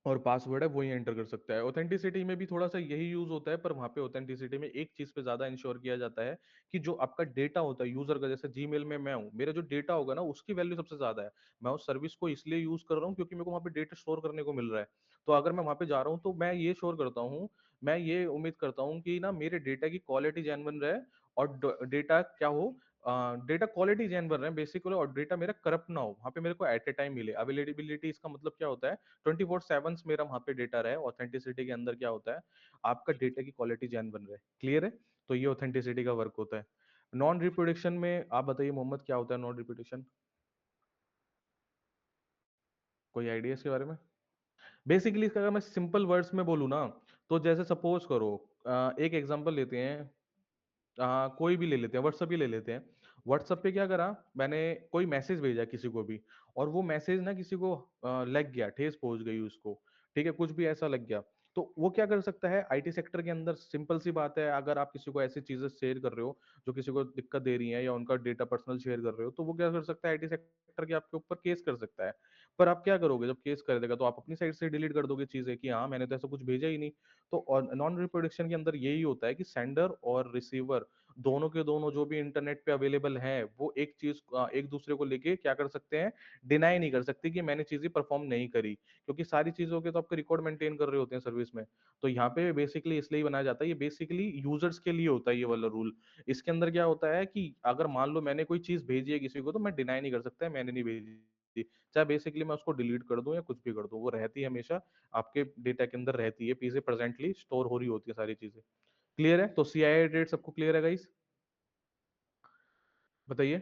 और पासवर्ड है वही एंटर कर सकता है। ऑथेंटिसिटी में भी थोड़ा सा यही यूज होता है, पर वहां पे ऑथेंटिसिटी में एक चीज पे ज्यादा इंश्योर किया जाता है कि जो आपका डेटा होता है यूजर का, जैसे जीमेल में मैं हूँ, मेरा जो डेटा होगा ना उसकी वैल्यू सबसे ज्यादा है। मैं उस सर्विस को इसलिए यूज कर रहा हूँ क्योंकि मेरे को वहाँ पे डेटा स्टोर करने को मिल रहा है। तो अगर मैं वहां पे जा रहा हूँ तो मैं ये श्योर करता हूँ, मैं ये उम्मीद करता हूँ कि ना मेरे डेटा की क्वालिटी जेन्युइन रहे, और डेटा क्या हो, डेटा क्वालिटी जेन्युइन रहे बेसिकली, और डेटा मेरा करप्ट ना हो, वहाँ पे मेरे को एट ए टाइम मिले। अवेलेबिलिटी इसका मतलब क्या होता है, 24/7 मेरा वहां पे डेटा रहे। ऑथेंटिसिटी के अंदर क्या होता है, आपका डेटा की क्वालिटी जैन बन रहे। क्लियर है? तो ये ऑथेंटिसिटी का वर्क होता है। नॉन रिप्रोडक्शन में आप बताइए मोहम्मद, क्या होता है नॉन रिप्रोडक्शन, कोई आइडिया इसके बारे में? बेसिकली इसका अगर मैं सिंपल वर्ड्स में बोलूँ ना, तो जैसे सपोज करो, एक एग्जांपल लेते हैं, कोई भी ले लेते हैं, व्हाट्सअप ही ले लेते हैं। व्हाट्सअप पे क्या करा, मैंने कोई मैसेज भेजा किसी को भी, और वो मैसेज ना किसी को लग गया, ठेस पहुंच गई उसको, ठीक है, कुछ भी ऐसा लग गया, तो वो क्या कर सकता है आईटी सेक्टर के अंदर, सिंपल सी बात है, अगर आप किसी को ऐसी चीजें शेयर कर रहे हो जो किसी को दिक्कत दे रही है, या उनका डेटा पर्सनल शेयर कर रहे हो, तो वो क्या कर सकता है, आईटी सेक्टर के आपके ऊपर केस कर सकता है। पर आप क्या करोगे, जब केस कर देगा तो आप अपनी साइड से डिलीट कर दोगे चीजें कि हाँ मैंने तो ऐसा कुछ भेजा ही नहीं। तो नॉन रिप्रोडक्शन के अंदर यही होता है कि सेंडर और रिसीवर दोनों के दोनों जो भी इंटरनेट पे अवेलेबल हैं, वो एक चीज एक दूसरे को लेके क्या कर सकते हैं, डिनाई नहीं कर सकते कि मैंने चीजें परफॉर्म नहीं करी, क्योंकि सारी चीजों के तो आपके रिकॉर्ड मेंटेन कर रहे होते हैं सर्विस में। तो यहाँ पे बेसिकली इसलिए बनाया जाता है, ये बेसिकली यूजर्स के लिए होता है ये वाला रूल। इसके अंदर क्या होता है कि अगर मान लो मैंने कोई चीज भेजी है किसी को, तो मैं डिनाई नहीं कर सकता है मैंने नहीं भेजी, चाहे बेसिकली मैं उसको डिलीट कर दूं या कुछ भी कर दूं, वो रहती है हमेशा आपके डेटा के अंदर, रहती है पीछे प्रेजेंटली स्टोर हो रही होती है सारी चीजें। क्लियर है? तो सीआईए रेट सबको क्लियर है गाइस, बताइए।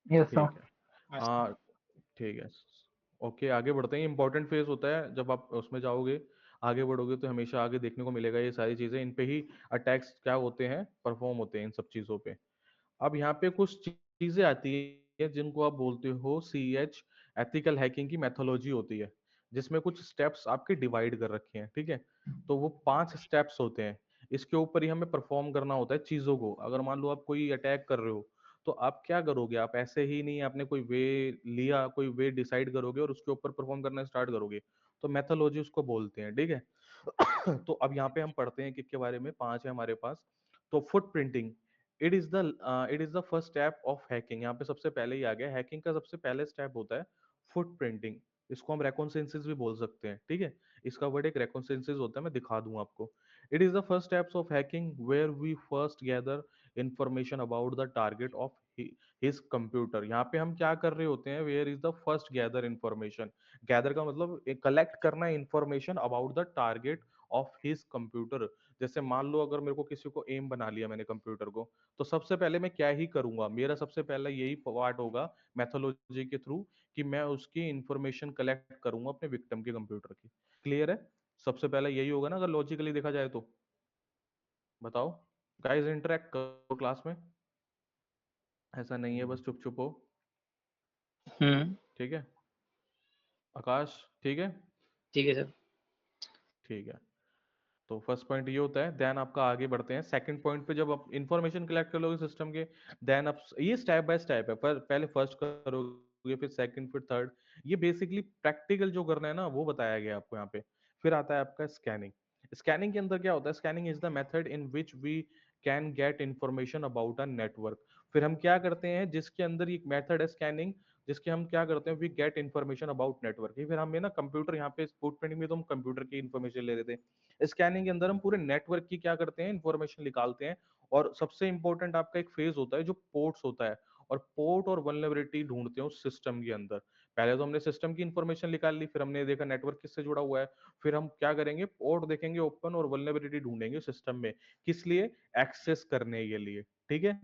Yes sir. ठीक है, हाँ, ठीक है। ओके, आगे बढ़ते हैं। इंपॉर्टेंट फेज होता है जब आप उसमें जाओगे, आगे बढ़ोगे तो हमेशा आगे देखने को मिलेगा ये सारी चीजें, इन पे ही अटैक्स क्या होते हैं, परफॉर्म होते हैं इन सब चीजों पे। अब यहाँ पे कुछ चीजें आती है जिनको आप बोलते हो सीएच, एथिकल हैकिंग की मेथोलॉजी होती है। जिसमें कुछ स्टेप्स आपके डिवाइड कर रखे हैं, ठीक है। तो वो 5 स्टेप्स होते हैं, इसके ऊपर ही हमें परफॉर्म करना होता है चीज़ों को। अगर मान लो आप कोई अटैक कर रहे हो, तो आप क्या करोगे, आप ऐसे ही नहीं आपने कोई वे लिया, कोई वे डिसाइड करोगे और उसके ऊपर परफॉर्म करना स्टार्ट करोगे। तो मेथोलॉजी उसको बोलते हैं, ठीक है। तो अब यहाँ पे हम पढ़ते हैं किसके बारे में, 5 है हमारे पास। तो foot printing, it is the first step of hacking. यहाँ पे सबसे पहले ही आ गया, हैकिंग का सबसे पहले स्टेप होता है फुट प्रिंटिंग। इसको हम रेकॉन्सेंसिस भी बोल सकते हैं, ठीक है। इसका वर्ड एक रेकॉन्सेंसिस होता है, मैं दिखा दूं आपको। It is the first steps of hacking where we first gather information about the target of his computer. यहाँ पे हम क्या कर रहे होते हैं, where is the first gather information. Gather का मतलब कलेक्ट करना information about the target of his computer. जैसे मान लो अगर मेरे को किसी को एम बना लिया मैंने कंप्यूटर को, तो सबसे पहले मैं क्या ही करूंगा, मेरा सबसे पहला यही पार्ट होगा मैथोलॉजी के थ्रू, कि मैं उसकी इंफॉर्मेशन कलेक्ट करूंगा अपने विक्टिम के कंप्यूटर की। क्लियर है? सबसे पहले यही होगा ना, अगर लॉजिकली देखा जाए तो। बताओ गाइस, इंटरेक्ट करो क्लास में, ऐसा नहीं है बस चुप चुप हो। ठीक है आकाश, ठीक है। ठीक है सर। ठीक है, तो फर्स्ट पॉइंट ये होता है। देन आपका आगे बढ़ते हैं सेकंड पॉइंट पे। जब आप इंफॉर्मेशन कलेक्ट कर लोगे सिस्टम के, देन आप ये स्टेप बाय स्टेप है, पर पहले फर्स्ट करोगे, फिर सेकंड, फिर थर्ड। ये बेसिकली प्रैक्टिकल जो करना है ना, वो बताया गया आपको यहाँ पे। फिर आता है आपका स्कैनिंग। स्कैनिंग के अंदर क्या होता है, scanning is the method in which we can get information about a network. फिर हम क्या करते हैं, जिसके अंदर एक मेथड है स्कैनिंग, जिसके हम क्या करते हैं, we get information about network. फिर हमें ना कंप्यूटर, यहाँ पे फुटप्रिंट में तो हम कंप्यूटर की इन्फॉर्मेशन ले रहे थे, स्कैनिंग के अंदर हम पूरे नेटवर्क की क्या करते हैं, इंफॉर्मेशन निकालते हैं। और सबसे इंपॉर्टेंट आपका एक फेज होता है जो पोर्ट्स होता है, और पोर्ट और वल्नरेबिलिटी ढूंढते हैं उस सिस्टम के अंदर। पहले तो हमने सिस्टम की इंफॉर्मेशन निकाल ली, फिर हमने देखा नेटवर्क किससे जुड़ा हुआ है, फिर हम क्या करेंगे, पोर्ट देखेंगे ओपन, और वल्नरेबिलिटी ढूंढेंगे सिस्टम में, किस लिए, एक्सेस करने के लिए, ठीक है।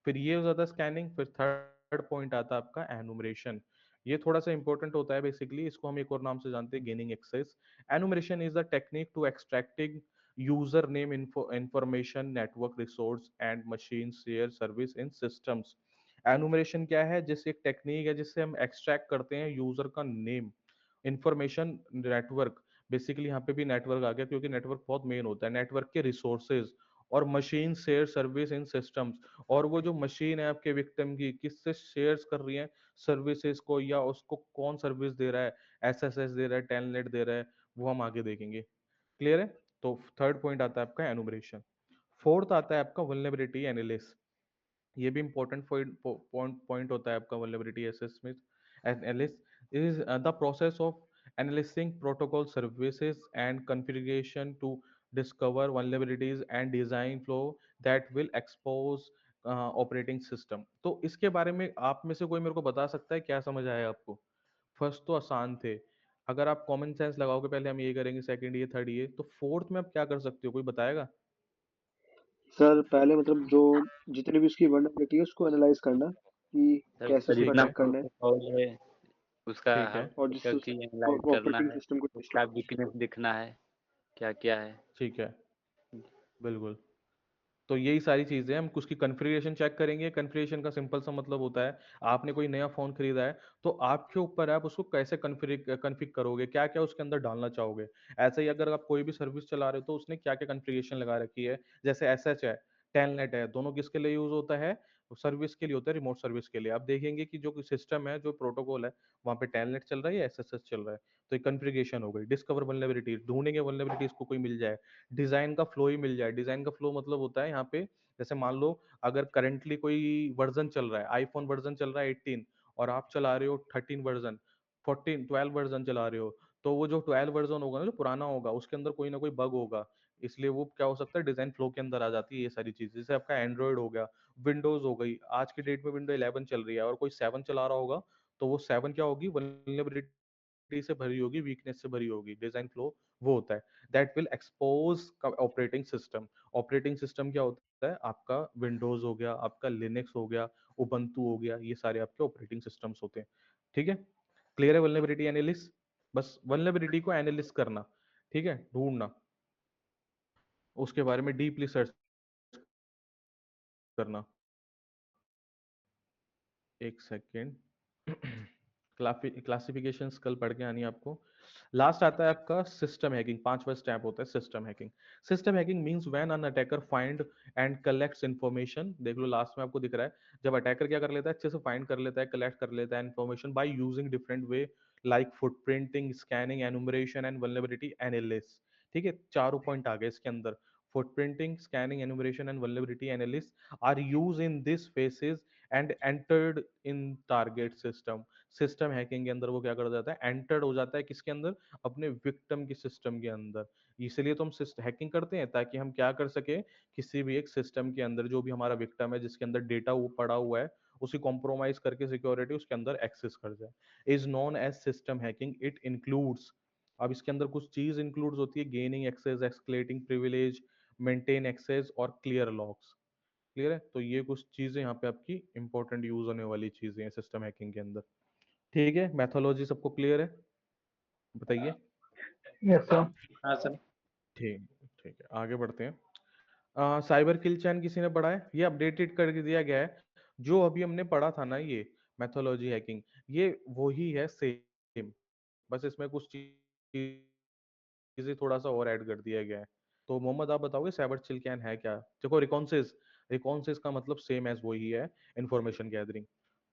फिर ये हो जाता है स्कैनिंग। फिर थर्ड पॉइंट आता है आपका एनुमरेशन। ये थोड़ा सा इंपॉर्टेंट होता है, बेसिकली इसको हम एक और नाम से जानते हैं, gaining access. Enumeration is the technique to extracting user name information, network resource and machine share service in systems. Enumeration क्या है, जिससे एक टेक्निक है जिससे हम एक्सट्रैक्ट करते हैं यूजर का नेम, इंफॉर्मेशन, नेटवर्क। बेसिकली यहाँ पे भी नेटवर्क आ गया, क्योंकि नेटवर्क बहुत मेन होता है, नेटवर्क के रिसोर्सेज, और machine share service in systems. और वो जो मशीन है आपके विक्टिम की, किससे शेयर्स कर रही है सर्विसेज को, या उसको कौन सर्विस दे रहा है, एसएसएस दे रहा है, टेलनेट दे रहा है, वो हम आगे देखेंगे। क्लियर है? तो थर्ड पॉइंट आता है आपका एनुमरेशन। फोर्थ आता है आपका वल्नरेबिलिटी एनालिसिस। ये भी इंपॉर्टेंट पॉइंट होता है आपका vulnerability assessment analysis. Is the process of analysing protocol services and configuration to discover vulnerabilities and design flaw that will expose operating system. तो इसके बारे में आप में से कोई मेरे को बता सकता है, क्या समझ आया आपको? फर्स्ट तो आसान थे, अगर आप कॉमन सेंस लगाओगे, पहले हम ये करेंगे, सेकंड ये, थर्ड ये, तो फोर्थ में आप क्या कर सकते हो, कोई बताएगा? सर पहले मतलब जो जितनी भी उसकी वर्नबिलिटी है उसको एनालाइज करना कि सर कैसे उसका उसको ठीक जितना है, अटैक करना है, प्रोटोकॉल है उसका ठीक है, और एक जिससे एक चीज एनालाइज वो करना ऑपरेटिंग है, सिस्टम को टेस्ट उसका करना है। वीकनेस दिखना है, क्या क्या है। ठीक है, बिल्कुल। तो यही सारी चीजें हम उसकी कॉन्फ़िगरेशन चेक करेंगे। कॉन्फ़िगरेशन का सिंपल सा मतलब होता है, आपने कोई नया फोन खरीदा है, तो आपके ऊपर है आप उसको कैसे कॉन्फ़िग करोगे, क्या क्या उसके अंदर डालना चाहोगे। ऐसे ही अगर आप कोई भी सर्विस चला रहे हो, तो उसने क्या क्या कॉन्फ़िगरेशन लगा रखी है। जैसे एसएच है, टेलनेट है, दोनों किसके लिए यूज होता है, सर्विस के लिए होता है, रिमोट सर्विस के लिए। आप देखेंगे कि जो सिस्टम है, जो प्रोटोकॉल है, वहाँ पे टेलनेट चल रहा है या एसएसएस चल रहा है। तो एक कॉन्फ़िगरेशन हो गई। डिस्कवर वल्नरेबिलिटी, ढूंढेंगे वल्नरेबिलिटीज को कोई मिल जाए। डिजाइन का फ्लो ही मिल जाए। डिजाइन का फ्लो मतलब होता है यहाँ पे, जैसे मान लो अगर करंटली कोई वर्जन चल रहा है, आईफोन वर्जन चल रहा है 18, और आप चला रहे हो 13 वर्जन, 14 12 वर्जन चला रहे हो, तो वो जो 12 वर्जन होगा ना, जो पुराना होगा, उसके अंदर कोई ना कोई बग होगा। इसलिए वो क्या हो सकता है, डिजाइन फ्लो के अंदर आ जाती है ये सारी चीज। जैसे आपका एंड्रॉइड हो गया, विंडोज हो गई, आज की डेट में विंडो 11 चल रही है, और कोई 7 चला रहा होगा, तो वो 7 क्या होगी, वल्नरेबिलिटी से भरी होगी, वीकनेस से भरी होगी। डिजाइन फ्लो वो होता है, that will expose operating system. Operating system क्या होता है आपका, विंडोज हो गया, आपका लिनक्स हो गया, उबंटू हो गया, ये सारे आपके ऑपरेटिंग सिस्टम्स होते हैं। ठीक है, क्लियर है? वल्नरेबिलिटी एनालिसिस, बस वल्नरेबिलिटी को एनालिसिस करना, ठीक है, ढूंढना, उसके बारे में डीपली सर्च करना। एक सेकेंड क्लासिफिकेशंस कल पढ़ के आनी है आपको। लास्ट आता है आपका सिस्टम हैकिंग, पांचवा स्टेप होता है system hacking. System hacking means when an attacker find and collects information, देख लो लास्ट में आपको दिख रहा है, जब अटैकर क्या कर लेता है, अच्छे से फाइंड कर लेता है, कलेक्ट कर लेता है information by using different way like footprinting, scanning, enumeration and vulnerability analysis. ठीक है, चारों पॉइंट आ गए इसके अंदर। Footprinting, scanning, enumeration and vulnerability analysis are use in this phases and entered in target system. System hacking के अंदर वो क्या कर जाता है, एंटर्ड हो जाता है किसके अंदर, अपने विक्टिम के सिस्टम के अंदर। इसलिए तो हम हैकिंग करते हैं ताकि हम क्या कर सके, किसी भी एक सिस्टम के अंदर जो भी हमारा विक्टिम है जिसके अंदर डेटा वो पड़ा हुआ है उसे कॉम्प्रोमाइज करके सिक्योरिटी उसके अंदर एक्सेस कर जाए, is known as system hacking. It includes, अब इसके अंदर कुछ चीज इंक्लूड्स होती है, gaining access, escalating privilege, maintain access और क्लियर लॉग्स। क्लियर है, तो ये कुछ चीजें यहाँ पे आपकी इंपॉर्टेंट यूज होने वाली चीजें हैं सिस्टम हैकिंग के अंदर। ठीक है, मैथोलॉजी सबको क्लियर है, बताइए। Yes sir. हाँ सर। ठीक, ठीक है, आगे बढ़ते हैं। साइबर किल चैन किसी ने पढ़ा है, ये अपडेटेड कर दिया गया है। जो अभी हमने पढ़ा था ना, ये मैथोलॉजी हैकिंग, ये वही है सेम, बस इसमें कुछ चीजें थोड़ा सा और ऐड कर दिया गया है। तो मोहम्मद आप बताओगे साइबर चिल कैन है क्या? देखो रिकॉन्सिस, रिकॉन्सिस का मतलब सेम एज वही है, इंफॉर्मेशन गैदरिंग।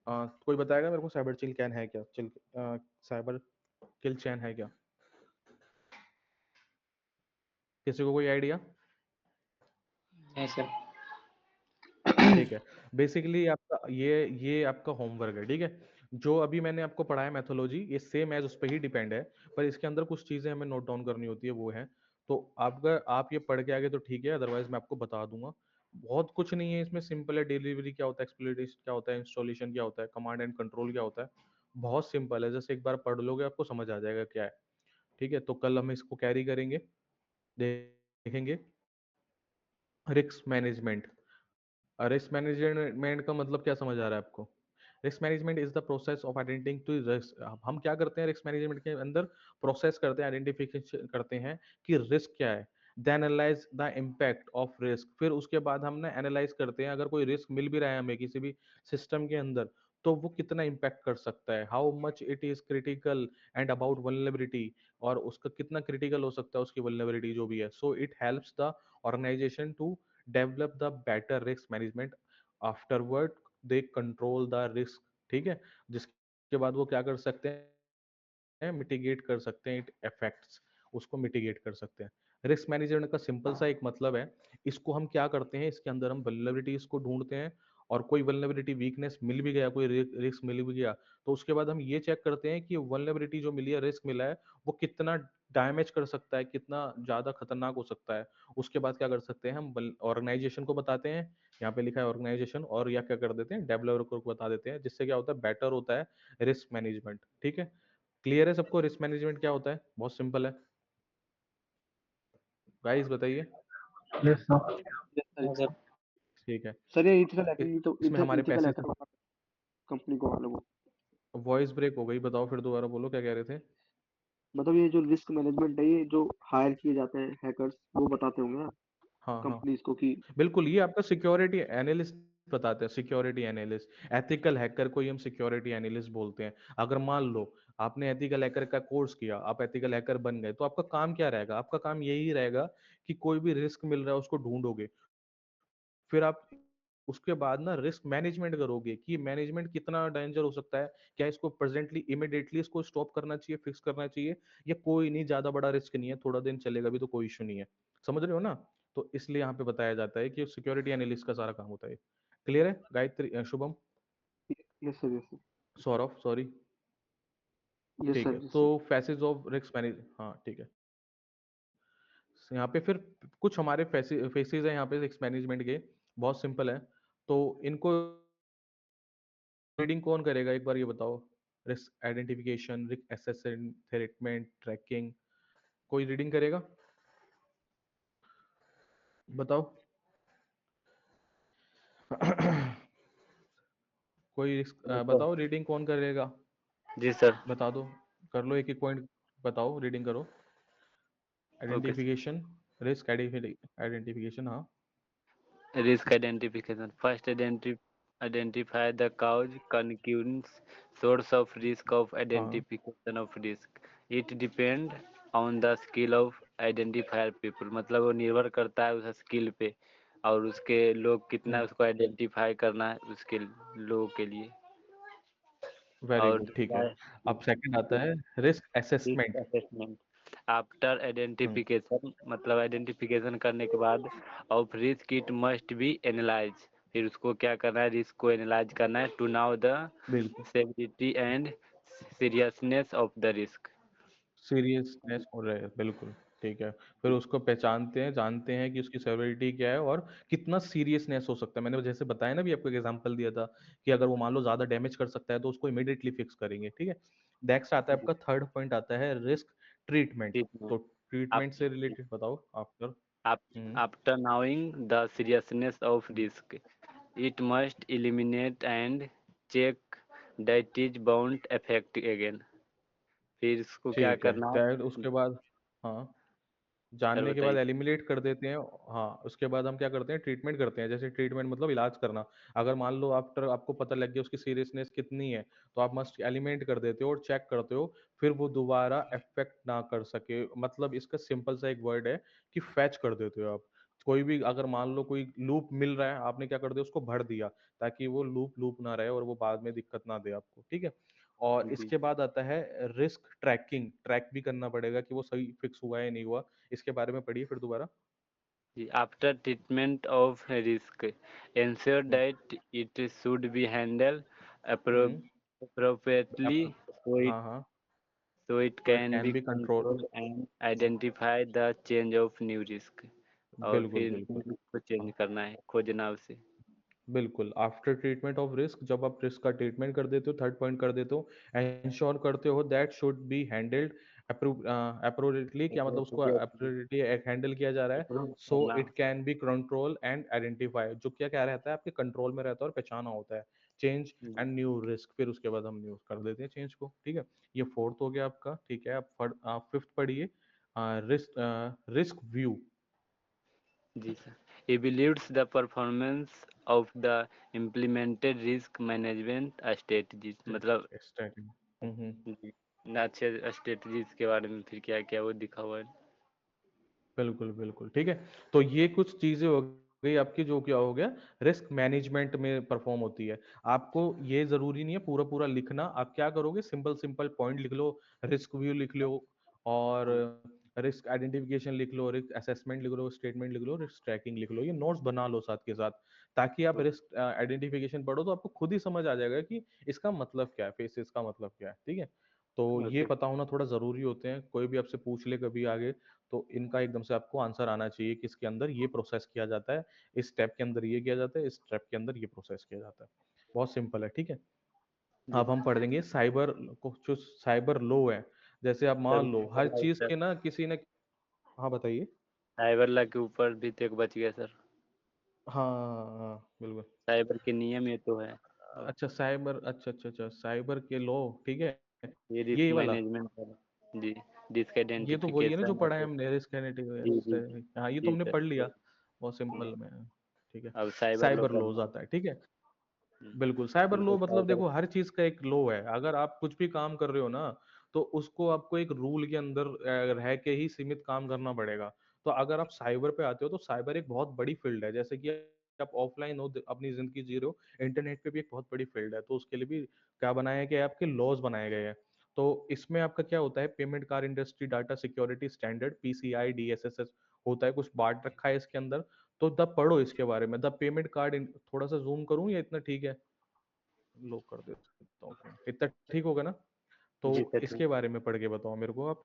कोई बताएगा मेरे को साइबर चिल कैन है क्या? चिल साइबर किल चैन है क्या? किसी को कोई आइडिया? नहीं सर। ठीक है, बेसिकली आपका ये आपका होमवर्क है, ठीक है। जो अभी मैंने आपको पढ़ाया मैथोलॉजी, ये सेम एज उस पर ही डिपेंड है, पर इसके अंदर कुछ चीजें हमें नोट डाउन करनी होती है, वो है। तो आपका आप ये पढ़ के आगे तो ठीक है, अदरवाइज मैं आपको बता दूंगा। बहुत कुछ नहीं है इसमें, सिंपल है। डिलीवरी क्या होता है, एक्सप्लोइटेशन क्या होता है, इंस्टॉलेशन क्या होता है, कमांड एंड कंट्रोल क्या होता है, बहुत सिंपल है। जैसे एक बार पढ़ लोगे आपको समझ आ जाएगा क्या है। ठीक है, तो कल हम इसको कैरी करेंगे, देखेंगे। रिस्क मैनेजमेंट, रिस्क मैनेजमेंट का मतलब क्या समझ आ रहा है आपको? Risk management is the process of identifying to risk. हम क्या करते हैं रिस्क मैनेजमेंट के अंदर, प्रोसेस करते हैं, आइडेंटिफिकेशन करते हैं कि रिस्क क्या है, then analyse the impact of risk. फिर उसके बाद हम ना एनालाइज करते हैं, अगर कोई रिस्क मिल भी रहा है हमें किसी भी सिस्टम के अंदर, तो वो कितना इम्पैक्ट कर सकता है, how much it is critical, and about vulnerability, और उसका कितना क्रिटिकल हो सकता है उसकी वल्नरेबिलिटी जो भी है। So it helps the organisation to develop the better risk management, afterward they control the risk. ठीक है, जिसके बाद वो क्या कर सकते हैं, मिटिगेट कर सकते हैं, इट इफेक्ट्स, उसको मिटिगेट कर सकते हैं। रिस्क मैनेजमेंट का सिंपल सा एक मतलब है, इसको हम क्या करते हैं, इसके अंदर हम वल्नरेबिलिटीज को ढूंढते हैं, और कोई वल्नरेबिलिटी वीकनेस मिल भी गया, कोई रिस्क मिल भी गया, तो उसके बाद हम ये चेक करते हैं कि वल्नरेबिलिटी जो मिली है, रिस्क मिला है, वो कितना डैमेज कर सकता है, कितना ज्यादा खतरनाक हो सकता है। उसके बाद क्या कर सकते हैं, हम ऑर्गेनाइजेशन को बताते हैं, यहाँ पे लिखा है ऑर्गेनाइजेशन, और या क्या कर देते हैं, डेवलपर को बता देते हैं, जिससे क्या होता है, बेटर होता है रिस्क मैनेजमेंट। ठीक है, क्लियर है सबको रिस्क मैनेजमेंट क्या होता है? बहुत सिंपल है, गाइस बताइए। Yes sir. हाँ सर। ठीक है, सर ये इथिकल हैकिंग तो इसमें हमारे इथिकल पैसे, हैकर कंपनी को वालों को, वॉइस ब्रेक हो गई, बताओ फिर दोबारा बोलो क्या कह रहे थे। मतलब ये जो रिस्क मैनेजमेंट है, ये जो हायर किए जाते हैं हैकर्स वो बताते होंगे ना हाँ हाँ, कंपनीज को कि बिल्कुल, ये आपका सिक्योरिटी एनालिस्ट बताते हैं, सिक्योरिटी एनालिस्ट। एथिकल हैकर को ही हम सिक्योरिटी एनालिस्ट बोलते हैं। अगर मान लो आपने एथिकल हैकर का कोर्स किया, आप एथिकल हैकर बन गए, तो आपका काम क्या रहेगा? आपका काम यही रहेगा कि कोई भी रिस्क मिल रहा है उसको ढूंढोगे, फिर आप उसके बाद ना रिस्क मैनेजमेंट करोगे कि मैनेजमेंट कितना डेंजर हो सकता है, क्या इसको प्रेजेंटली इमिडिएटली इसको स्टॉप करना चाहिए, फिक्स करना चाहिए, या कोई नहीं, ज्यादा बड़ा रिस्क नहीं है, थोड़ा दिन चलेगा भी तो कोई इशू नहीं है। समझ रहे हो ना? तो इसलिए यहाँ पे बताया जाता है कि सिक्योरिटी एनालिस्ट का सारा काम होता है। क्लियर है Gayatri, Shubham, yes sir, yes sir, Saurabh, sorry. Yes ठीक सर, है, यस तो sir. Faces of risk manage, हाँ ठीक है। यहाँ पे फिर कुछ हमारे फेसेस है यहाँ पे रिस्क मैनेजमेंट के, बहुत सिंपल है। तो इनको रीडिंग कौन करेगा एक बार ये बताओ? Risk identification, risk assessment, treatment, tracking, कोई रीडिंग करेगा? बताओ। कोई मतलब बताओ, रीडिंग कौन करेगा? जी सर। बता दो, कर लो एक एक पॉइंट, बताओ, रीडिंग करो। ओके आइडेंटिफिकेशन, रिस्क आइडेंटिफिकेशन, हाँ। Sir. Risk identification, first identify the cause, concurrence, source of risk of हाँ identification of risk. It depend on the skill of identifier people. मतलब वो निर्भर करता है उस स्किल पे और उसके लोग कितना उसको आइडेंटिफाई करना है उसके लोगों के लिए। वेरी और गुड, ठीक दूसरा है। है अब सेकंड आता है risk risk assessment. Assessment. After identification मतलब आइडेंटिफिकेशन करने के बाद of risk it must be analyse. फिर उसको क्या करना है, रिस्क को एनालाइज करना है टू नाउ द बिल्कुल, severity and seriousness of the risk. Seriousness हो रहा है, बिल्कुल, ठीक है। फिर उसको पहचानते हैं, जानते हैं कि उसकी सेवरिटी क्या है और कितना सीरियसनेस हो सकता है। मैंने जैसे बताया ना, भी आपको एक एग्जांपल दिया था कि अगर वो मान लो ज़्यादा डैमेज कर सकता है तो उसको इमीडिएटली फिक्स करेंगे, ठीक है। नेक्स्ट आता है आपका थर्ड पॉइंट आता है रिस्क ट्रीटमेंट। तो ट्रीटमेंट से रिलेटेड बताओ after. Hmm, After knowing the seriousness of risk, it must eliminate and check that it won't affect again. फिर इसको क्या ठीक है, करना है? दैट उसके बाद, हाँ, सर जानने के बाद बताइए। एलिमिनेट कर देते हैं। हाँ, उसके बाद हम क्या करते हैं, ट्रीटमेंट करते हैं। जैसे ट्रीटमेंट मतलब इलाज करना। अगर मान लो आफ्टर आपको पता लग गया उसकी सीरियसनेस कितनी है, तो आप मस्ट एलिमिनेट कर देते हो और चेक करते हो, फिर वो दोबारा इफेक्ट ना कर सके। मतलब इसका सिंपल सा एक वर्ड है कि फैच कर देते हो आप। कोई भी अगर मान लो कोई लूप मिल रहा है, आपने क्या कर दिया, उसको भर दिया, ताकि वो लूप लूप ना रहे और वो बाद में दिक्कत ना दे आपको, ठीक है। और जी इसके बाद आता है रिस्क ट्रैकिंग। ट्रैक भी करना पड़ेगा कि वो सही फिक्स हुआ है या नहीं हुआ। इसके बारे में पढ़िए फिर दोबारा। जी। After treatment of risk ensure hmm that it should be handled hmm, appropriately अप- हाँ हाँ, so it तो it can can be be control. controlled and identify the change of new risk। और बिल्कुल फिर बिल्कुल, new risk को change हाँ, करना है, खोजना उसे। बिल्कुल। आफ्टर ट्रीटमेंट ऑफ रिस्क, जब आप रिस्क का ट्रीटमेंट कर देते हो, थर्ड पॉइंट कर देते हो, इंश्योर करते हो that should be handled appropriately. क्या मतलब उसको अप्रोप्रिएटली हैंडल किया जा रहा है। अप्रूव सो करना। It can be control and identify, जो क्या क्या रहता है आपके कंट्रोल में रहता है और पहचाना होता है। चेंज जी एंड न्यू रिस्क, फिर उसके बाद हम न्यूज कर देते हैं चेंज को, ठीक है। ये फोर्थ हो गया आपका, ठीक है। आप फिफ्थ पढ़िए, रिस्क व्यू। जी sir. evaluates the performance of the implemented risk management strategies। मतलब स्टार्टिंग, जी, ना अच्छे स्ट्रेटजीज के बारे में फिर क्या क्या वो दिखा हुआ है। बिल्कुल बिल्कुल, ठीक है। तो ये कुछ चीजें हो गई आपकी, जो क्या हो गया, रिस्क मैनेजमेंट में परफॉर्म होती है। आपको ये जरूरी नहीं है पूरा पूरा लिखना। आप क्या करोगे, सिंपल सिंपल पॉइंट लिख लो, रिस्क व्यू लिख लो, और हाँ रिस्क आइडेंटिफिकेशन लिख लो, रिस्क असेसमेंट लिख लो, स्टेटमेंट लिख लो, रिस्क ट्रैकिंग लिख लो। ये नोट्स बना लो साथ के साथ, ताकि आप रिस्क आइडेंटिफिकेशन पढ़ो तो आपको खुद ही समझ आ जाएगा कि इसका मतलब क्या है, फेसेस का मतलब क्या है, ठीक है। तो ये ओके। पता होना थोड़ा जरूरी होते हैं। कोई भी आपसे पूछ ले कभी आगे, तो इनका एकदम से आपको आंसर आना चाहिए कि इसके अंदर ये प्रोसेस किया जाता है, इस स्टेप के अंदर ये किया जाता है, इस स्टेप के अंदर ये प्रोसेस किया जाता है। बहुत सिंपल है, ठीक है। जी अब हम पढ़ देंगे साइबर को, जो साइबर लो है। जैसे आप सर, मान लो हर चीज के ना किसी ने, हाँ बताइए। साइबर लॉ के ऊपर भी तो एक बच गया सर। हाँ हाँ, बिल्कुल। साइबर के नियम ये तो है। और अच्छा साइबर, अच्छा अच्छा अच्छा, साइबर के लो, ठीक है। ये रिस्क ये वाला, मैनेजमेंट है। जी। रिस्क ये तो वही है ना जो आइडेंटिफिकेशन पढ़ा है और हमने, रिस्क जी जी हाँ, ये तो जी हमने सर। पढ़ लिया, बहुत सिंपल में, ठीक है। अब साइबर लॉ साइबर का लॉज आता है, ठीक है। हम्म, बिल्कुल, साइबर जैसे लॉ मतलब साइबर। देखो हर चीज का एक लॉ है। अगर आप कुछ भी काम कर रहे हो ना, तो उसको आपको एक रूल के अंदर रह के ही सीमित काम करना पड़ेगा। तो अगर आप साइबर पे आते हो, तो साइबर एक बहुत बड़ी फील्ड है। जैसे कि आप ऑफलाइन हो, अपनी जिंदगी जी रहे हो, इंटरनेट पे भी एक बहुत बड़ी फील्ड है। तो उसके लिए भी क्या बनाया गया है, आपके लॉज बनाए गए हैं। तो इसमें आपका क्या होता है, payment card industry data security standard, PCI DSSS होता है, कुछ बांट रखा है इसके अंदर। तो द पढ़ो इसके बारे में, द पेमेंट कार्ड। थोड़ा सा जूम करूं या इतना ठीक है, लो कर देता हूँ, इतना ठीक होगा ना। तो जी सर ठीक। इसके बारे में पढ़ के बताओ मेरे को आप।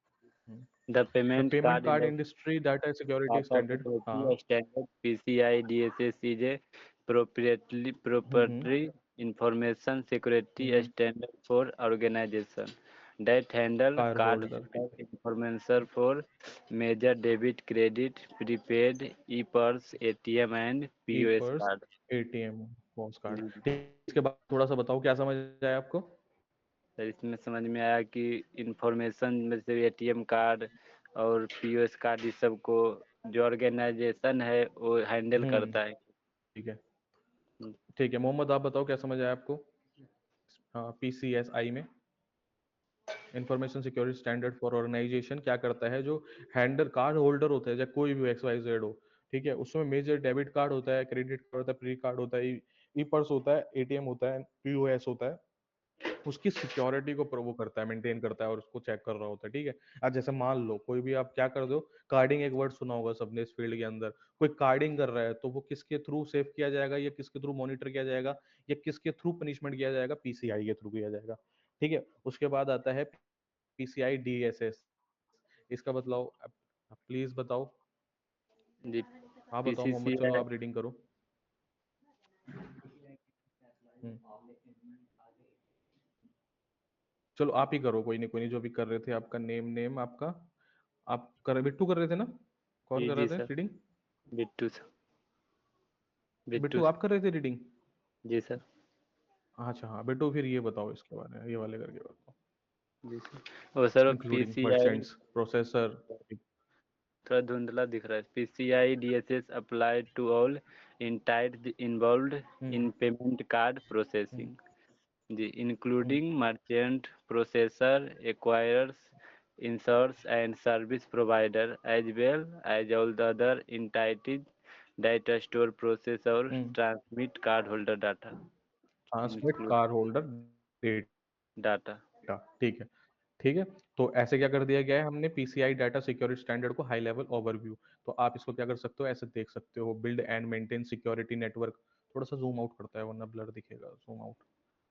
The the payment payment card card industry data security Data standard, हाँ। Security Standard PCI DSS is a hmm proprietary information security hmm, standard for organization that handle car card holder, ठीक holder है। information for major debit, credit, prepaid, e-purse, ATM and e POS purse, card। ATM, POS card, जी। ठीक। इसके बाद थोड़ा सा बताओ क्या समझ आया आपको। सर इसमें समझ में आया कि इंफॉर्मेशन में से एटीएम कार्ड और पीओएस कार्ड इस सब को जो ऑर्गेनाइजेशन है वो हैंडल हम्म, करता है। ठीक है। ठीक है मोहम्मद, आप बताओ क्या समझ आया आपको PCSI में? Information security standard for organisation क्या करता है? जो हैंडल कार्ड होल्डर होता है, चाहे कोई भी XYZ हो, ठीक है, उसमें मेजर डेबिट कार्ड होता है, क्रेडिट कार्ड होता है, प्री कार्ड होता है, ई पर्स होता है, ATM होता है, POS होता है, उसकी सिक्योरिटी को वो करता है, मेंटेन करता है और उसको चेक कर रहा होता है, ठीक है। अब जैसे मान लो कोई भी आप क्या कर दो, कार्डिंग, एक वर्ड सुना होगा सबने इस फील्ड के अंदर, कोई कार्डिंग कर रहा है तो वो किसके थ्रू सेव किया जाएगा, या किसके थ्रू मॉनिटर किया जाएगा, या किसके थ्रू पनिशमेंट किया जाएगा? PCI के थ्रू किया जाएगा, ठीक है। उसके बाद आता है PCI DSS, इसका बतलाओ आप प्लीज बताओ। जी हाँ बताओ मोहम्मद, चलो PCCI आप रीडिंग करो। हम्म, चलो आप ही करो, कोई नहीं जो भी कर रहे थे, आपका नेम आपका, आप कर बिट्टू कर रहे थे ना? कौन जी कर जी रहे थे sir, reading? Bittu sir, Bittu Bittu आप कर रहे थे रीडिंग? जी सर। अच्छा हाँ बिट्टू, फिर ये बताओ इसके बारे में, ये वाले करके बताओ। जी सर, और sir including PCI percents, processor. थोड़ा धुंधला दिख रहा है। PCI DSS apply to all entity involved hmm in payment card hmm processing, जी, hmm including merchant, processor, acquirers, insures and service provider, as well as all the other entities that store, process or hmm transmit cardholder data. Transmit Include car holder data. Data, ठीक है। ठीक है, तो ऐसे क्या कर दिया गया है हमने, PCI डाटा सिक्योरिटी स्टैंडर्ड को हाई लेवल ओवरव्यू। तो आप इसको क्या कर सकते हो, ऐसे देख सकते हो, build and maintain security network. थोड़ा सा जूम आउट करता है वरना ब्लर दिखेगा, जूम आउट,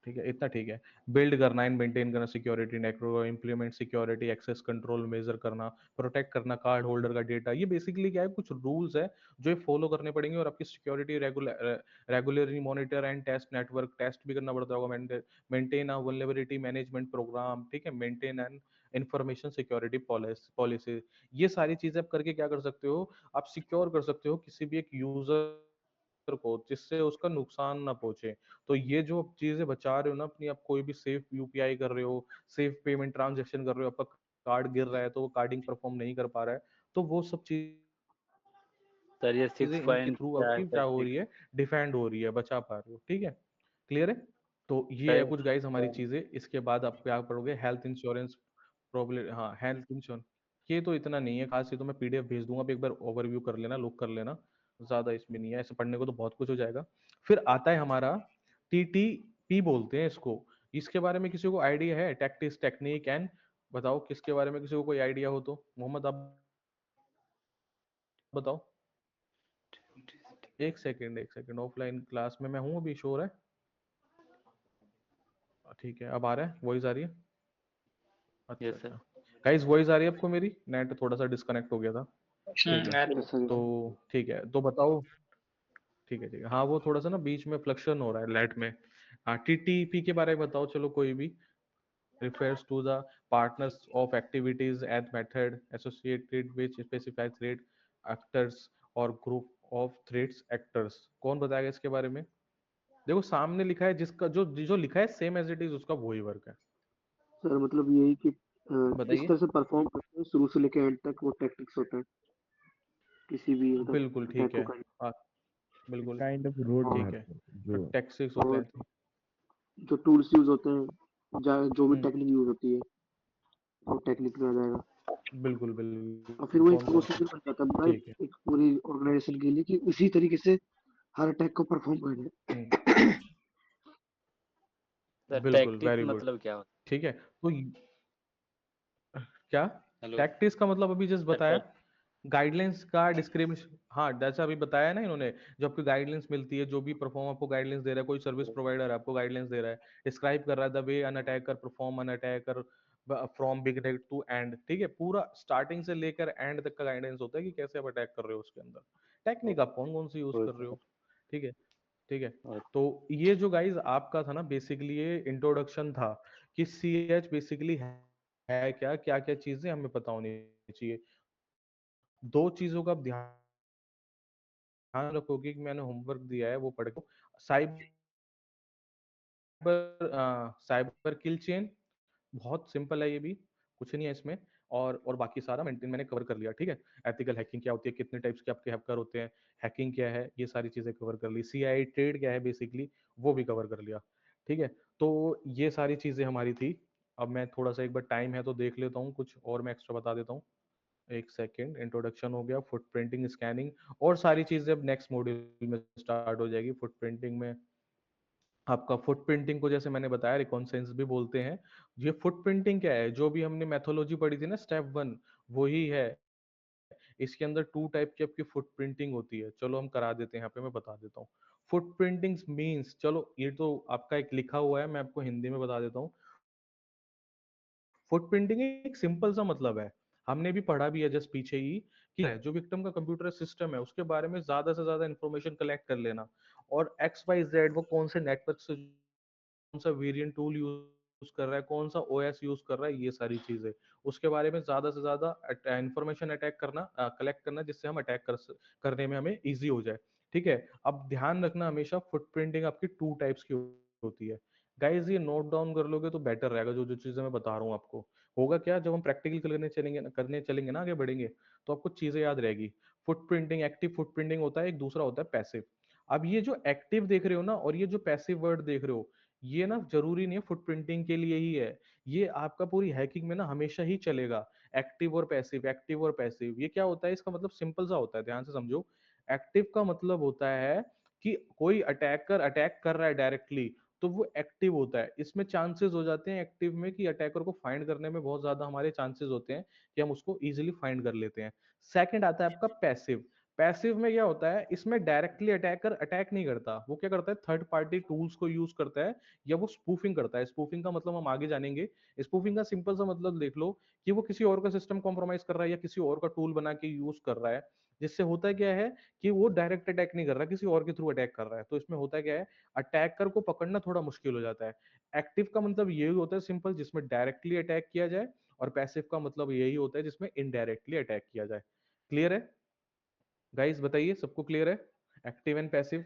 ठीक है, इतना ठीक है। बिल्ड करना एंड मेंटेन करना security network, implement security access control measure करना, प्रोटेक्ट करना कार्ड होल्डर का डेटा। ये बेसिकली क्या है, कुछ रूल्स है जो ये फॉलो करने पड़ेंगे, और आपकी security regularly monitor and test, network test भी करना पड़ता होगा, maintain a vulnerability management program, ठीक है, maintain an information security policy. ये सारी चीजें आप करके क्या कर सकते हो, आप सिक्योर कर सकते हो किसी भी एक यूजर को, जिससे उसका नुकसान ना पहुंचे। तो ये जो आप चीजें बचा रहे हो ना अपनी, आप कोई भी सेफ UPI कर रहे हो, सेफ पेमेंट ट्रांजेक्शन कर रहे हो, आपका कार्ड गिर रहा है तो वो कार्डिंग परफॉर्म नहीं कर पा रहा है, तो वो सब चीजें सर ये इनके थ्रू 6 पॉइंट क्या है आपकी सर? क्या हो रही सिक्स है, डिफेंड हो रही है, बचा पा रहे हो, ठीक है। क्लियर है? तो ये है सर, कुछ गाइस हमारी चीजें। इसके बाद आप क्या पढ़ोगे, हेल्थ इंश्योरेंस प्रॉब्लम, हाँ हेल्थ इंश्योरेंस। ये तो इतना नहीं है खास, ये तो मैं PDF भेज दूंगा, आप एक बार ओवरव्यू कर लेना, लुक कर लेना, ज्यादा इसमें नहीं है, ऐसे पढ़ने को तो बहुत कुछ हो जाएगा। फिर आता है हमारा TTP बोलते हैं इसको, इसके बारे में किसी को आइडिया है? टैक्टिस, टेक्निक एंड, बताओ किसके बारे में किसी को कोई आइडिया हो तो, मोहम्मद आप बताओ। एक सेकंड, ऑफलाइन क्लास में मैं हूँ अभी, शोर है? ठीक है, अब आ रहा है, वॉइस आ रही है? अच्छा यस सर। अच्छा, गाइस वॉइस आ रही है आपको मेरी? नेट थोड़ा सा डिस्कनेक्ट हो गया था, ठीक है। Yes sir. तो ठीक है, तो बताओ, ठीक है, हाँ वो थोड़ा सा ना बीच में फ्लक्शन हो रहा है लाइट में। हाँ TTP के बारे में बताओ, चलो कोई भी। refers to the partners of activities and method associated with specified threat actors or group of threats actors। कौन बताएगा इसके बारे में? देखो सामने लिखा है, जिसका जो जो लिखा है सेम एज इट इज उसका वही वर्क है। सर मतलब यही कि किस बताइए। तरह से परफॉर्म करते हैं शुरू से लेकर एंड तक, वो टैक्टिक्स होता है किसी भी मतलब बिल्कुल अटैक ठीक को है। करने। हाँ एक बिल्कुल काइंड ऑफ रोड हाँ, ठीक मैप है, तो जो टैक्सिक्स होते और हैं। जो टूल्स यूज होते हैं, जो भी हम्म, टेक्निक यूज होती है वो टेक्निक में आ जाएगा। बिल्कुल और फिर बिल्कुल, वो एक कौन कौन सी? प्रोसीजर बन जाता है पूरा ठीक है। एक पूरी ऑर्गेनाइजेशन के लिए कि उसी तरीके से हर अटैक को परफॉर्म करना हम्म, है। सर बिल्कुल, टैक्टिस वेरी गुड। मतलब क्या होता ठीक है, तो क्या है? हेलो टैक्टिस का मतलब अभी जस्ट सर बताया, गाइडलाइंस का डिस्क्रिप्शन, हाँ जैसा अभी बताया ना इन्होंने, जो आपको गाइडलाइंस मिलती है, जो भी परफॉर्म आपको गाइडलाइंस दे रहा है, कोई सर्विस प्रोवाइडर आपको गाइडलाइंस दे रहा है, डिस्क्राइब कर रहा है the way an attacker perform an attacker from beginning to end, ठीक है, पूरा स्टार्टिंग से लेकर एंड तक का गाइडेंस होता है कि कैसे आप अटैक कर रहे हो उसके अंदर, टेक्निक आप कौन कौन सी यूज कर रहे हो, ठीक है। ठीक है, तो ये जो गाइज आपका था ना बेसिकली, ये इंट्रोडक्शन था कि CH बेसिकली है क्या, क्या क्या चीजें हमें पता होनी चाहिए। दो चीजों का आप ध्यान रखोगे कि मैंने होमवर्क दिया है वो पढ़ के, साइबर साइबर किल चेन, बहुत सिंपल है ये भी, कुछ नहीं है इसमें। और बाकी सारा मेंटेन मैंने कवर कर लिया, ठीक है। एथिकल हैकिंग क्या होती है, कितने टाइप्स के आपके हैकर होते हैं, हैकिंग क्या है, ये सारी चीजें कवर कर ली। सीआईए ट्रेड क्या है बेसिकली, वो भी कवर कर लिया, ठीक है। तो ये सारी चीजें हमारी थी। अब मैं थोड़ा सा एक बार टाइम है तो देख लेता हूँ, कुछ और मैं एक्स्ट्रा बता देता हूँ। एक सेकेंड, इंट्रोडक्शन हो गया, फुटप्रिंटिंग, स्कैनिंग और सारी चीजें अब नेक्स्ट मॉड्यूल में स्टार्ट हो जाएगी। फुटप्रिंटिंग में आपका फुटप्रिंटिंग को जैसे मैंने बताया रिकॉन्सेंस भी बोलते हैं। ये फुटप्रिंटिंग क्या है, जो भी हमने मेथोलॉजी पढ़ी थी ना स्टेप 1, वही है। इसके अंदर 2 टाइप की आपकी फुटप्रिंटिंग होती है। चलो हम करा देते हैं, यहाँ पे मैं बता देता हूँ। फुटप्रिंटिंग मीन्स, चलो ये तो आपका एक लिखा हुआ है, मैं आपको हिंदी में बता देता हूँ। फुटप्रिंटिंग एक सिंपल सा मतलब है, हमने भी पढ़ा भी है जस्ट पीछे ही, कि जो विक्टिम का कंप्यूटर सिस्टम है उसके बारे में ज्यादा से ज्यादा इंफॉर्मेशन कलेक्ट कर लेना, और एक्स वाई जेड वो कौन से नेटवर्क से कौन सा वेरिएंट टूल यूज कर रहा है, कौन सा ओएस यूज कर रहा है, ये सारी चीजें उसके बारे में ज्यादा से ज्यादा इंफॉर्मेशन अटैक करना, कलेक्ट करना, जिससे हम अटैक करने में हमें इजी हो जाए, ठीक है। अब ध्यान रखना हमेशा फुटप्रिंटिंग आपकी 2 टाइप्स की होती है। गाइज ये नोट डाउन कर लोगे तो बेटर रहेगा, जो जो चीजें मैं बता रहा हूँ आपको। होगा क्या, जब हम प्रैक्टिकल करने चलेंगे ना आगे बढ़ेंगे, तो आपको चीजें याद रहेगी। फुटप्रिंटिंग, एक्टिव फुटप्रिंटिंग होता है, एक दूसरा होता है पैसिव। अब ये जो एक्टिव देख रहे हो ना, और ये जो पैसिव वर्ड देख रहे हो, ये ना जरूरी नहीं है फुटप्रिंटिंग के लिए ही है, ये आपका पूरी हैकिंग में ना हमेशा ही चलेगा। एक्टिव और पैसिव, एक्टिव और पैसिव, ये क्या होता है, इसका मतलब सिंपल सा होता है, ध्यान से समझो। एक्टिव का मतलब होता है कि कोई अटैकर अटैक कर रहा है डायरेक्टली, तो वो एक्टिव होता है। इसमें चांसेस हो जाते हैं एक्टिव में कि अटैकर को फाइंड करने में बहुत ज्यादा हमारे चांसेस होते हैं कि हम उसको इजीली फाइंड कर लेते हैं। सेकंड आता है आपका पैसिव। पैसिव में क्या होता है, इसमें डायरेक्टली अटैकर अटैक नहीं करता, वो क्या करता है, थर्ड पार्टी टूल्स को यूज करता है, या वो स्पूफिंग करता है। स्पूफिंग का मतलब हम आगे जानेंगे। स्पूफिंग का सिंपल सा मतलब देख लो, कि वो किसी और का सिस्टम कॉम्प्रोमाइज कर रहा है या किसी और का टूल बना के यूज कर रहा है, जिससे होता क्या है कि वो डायरेक्ट अटैक नहीं कर रहा, किसी और के थ्रू अटैक कर रहा है। तो इसमें होता क्या है, अटैकर को पकड़ना थोड़ा मुश्किल हो जाता है। एक्टिव का मतलब यही होता है सिंपल, जिसमें डायरेक्टली अटैक किया जाए, और पैसिव का मतलब यही होता है जिसमें इनडायरेक्टली अटैक किया जाए। क्लियर है गाइस, बताइए सबको क्लियर है, active and passive?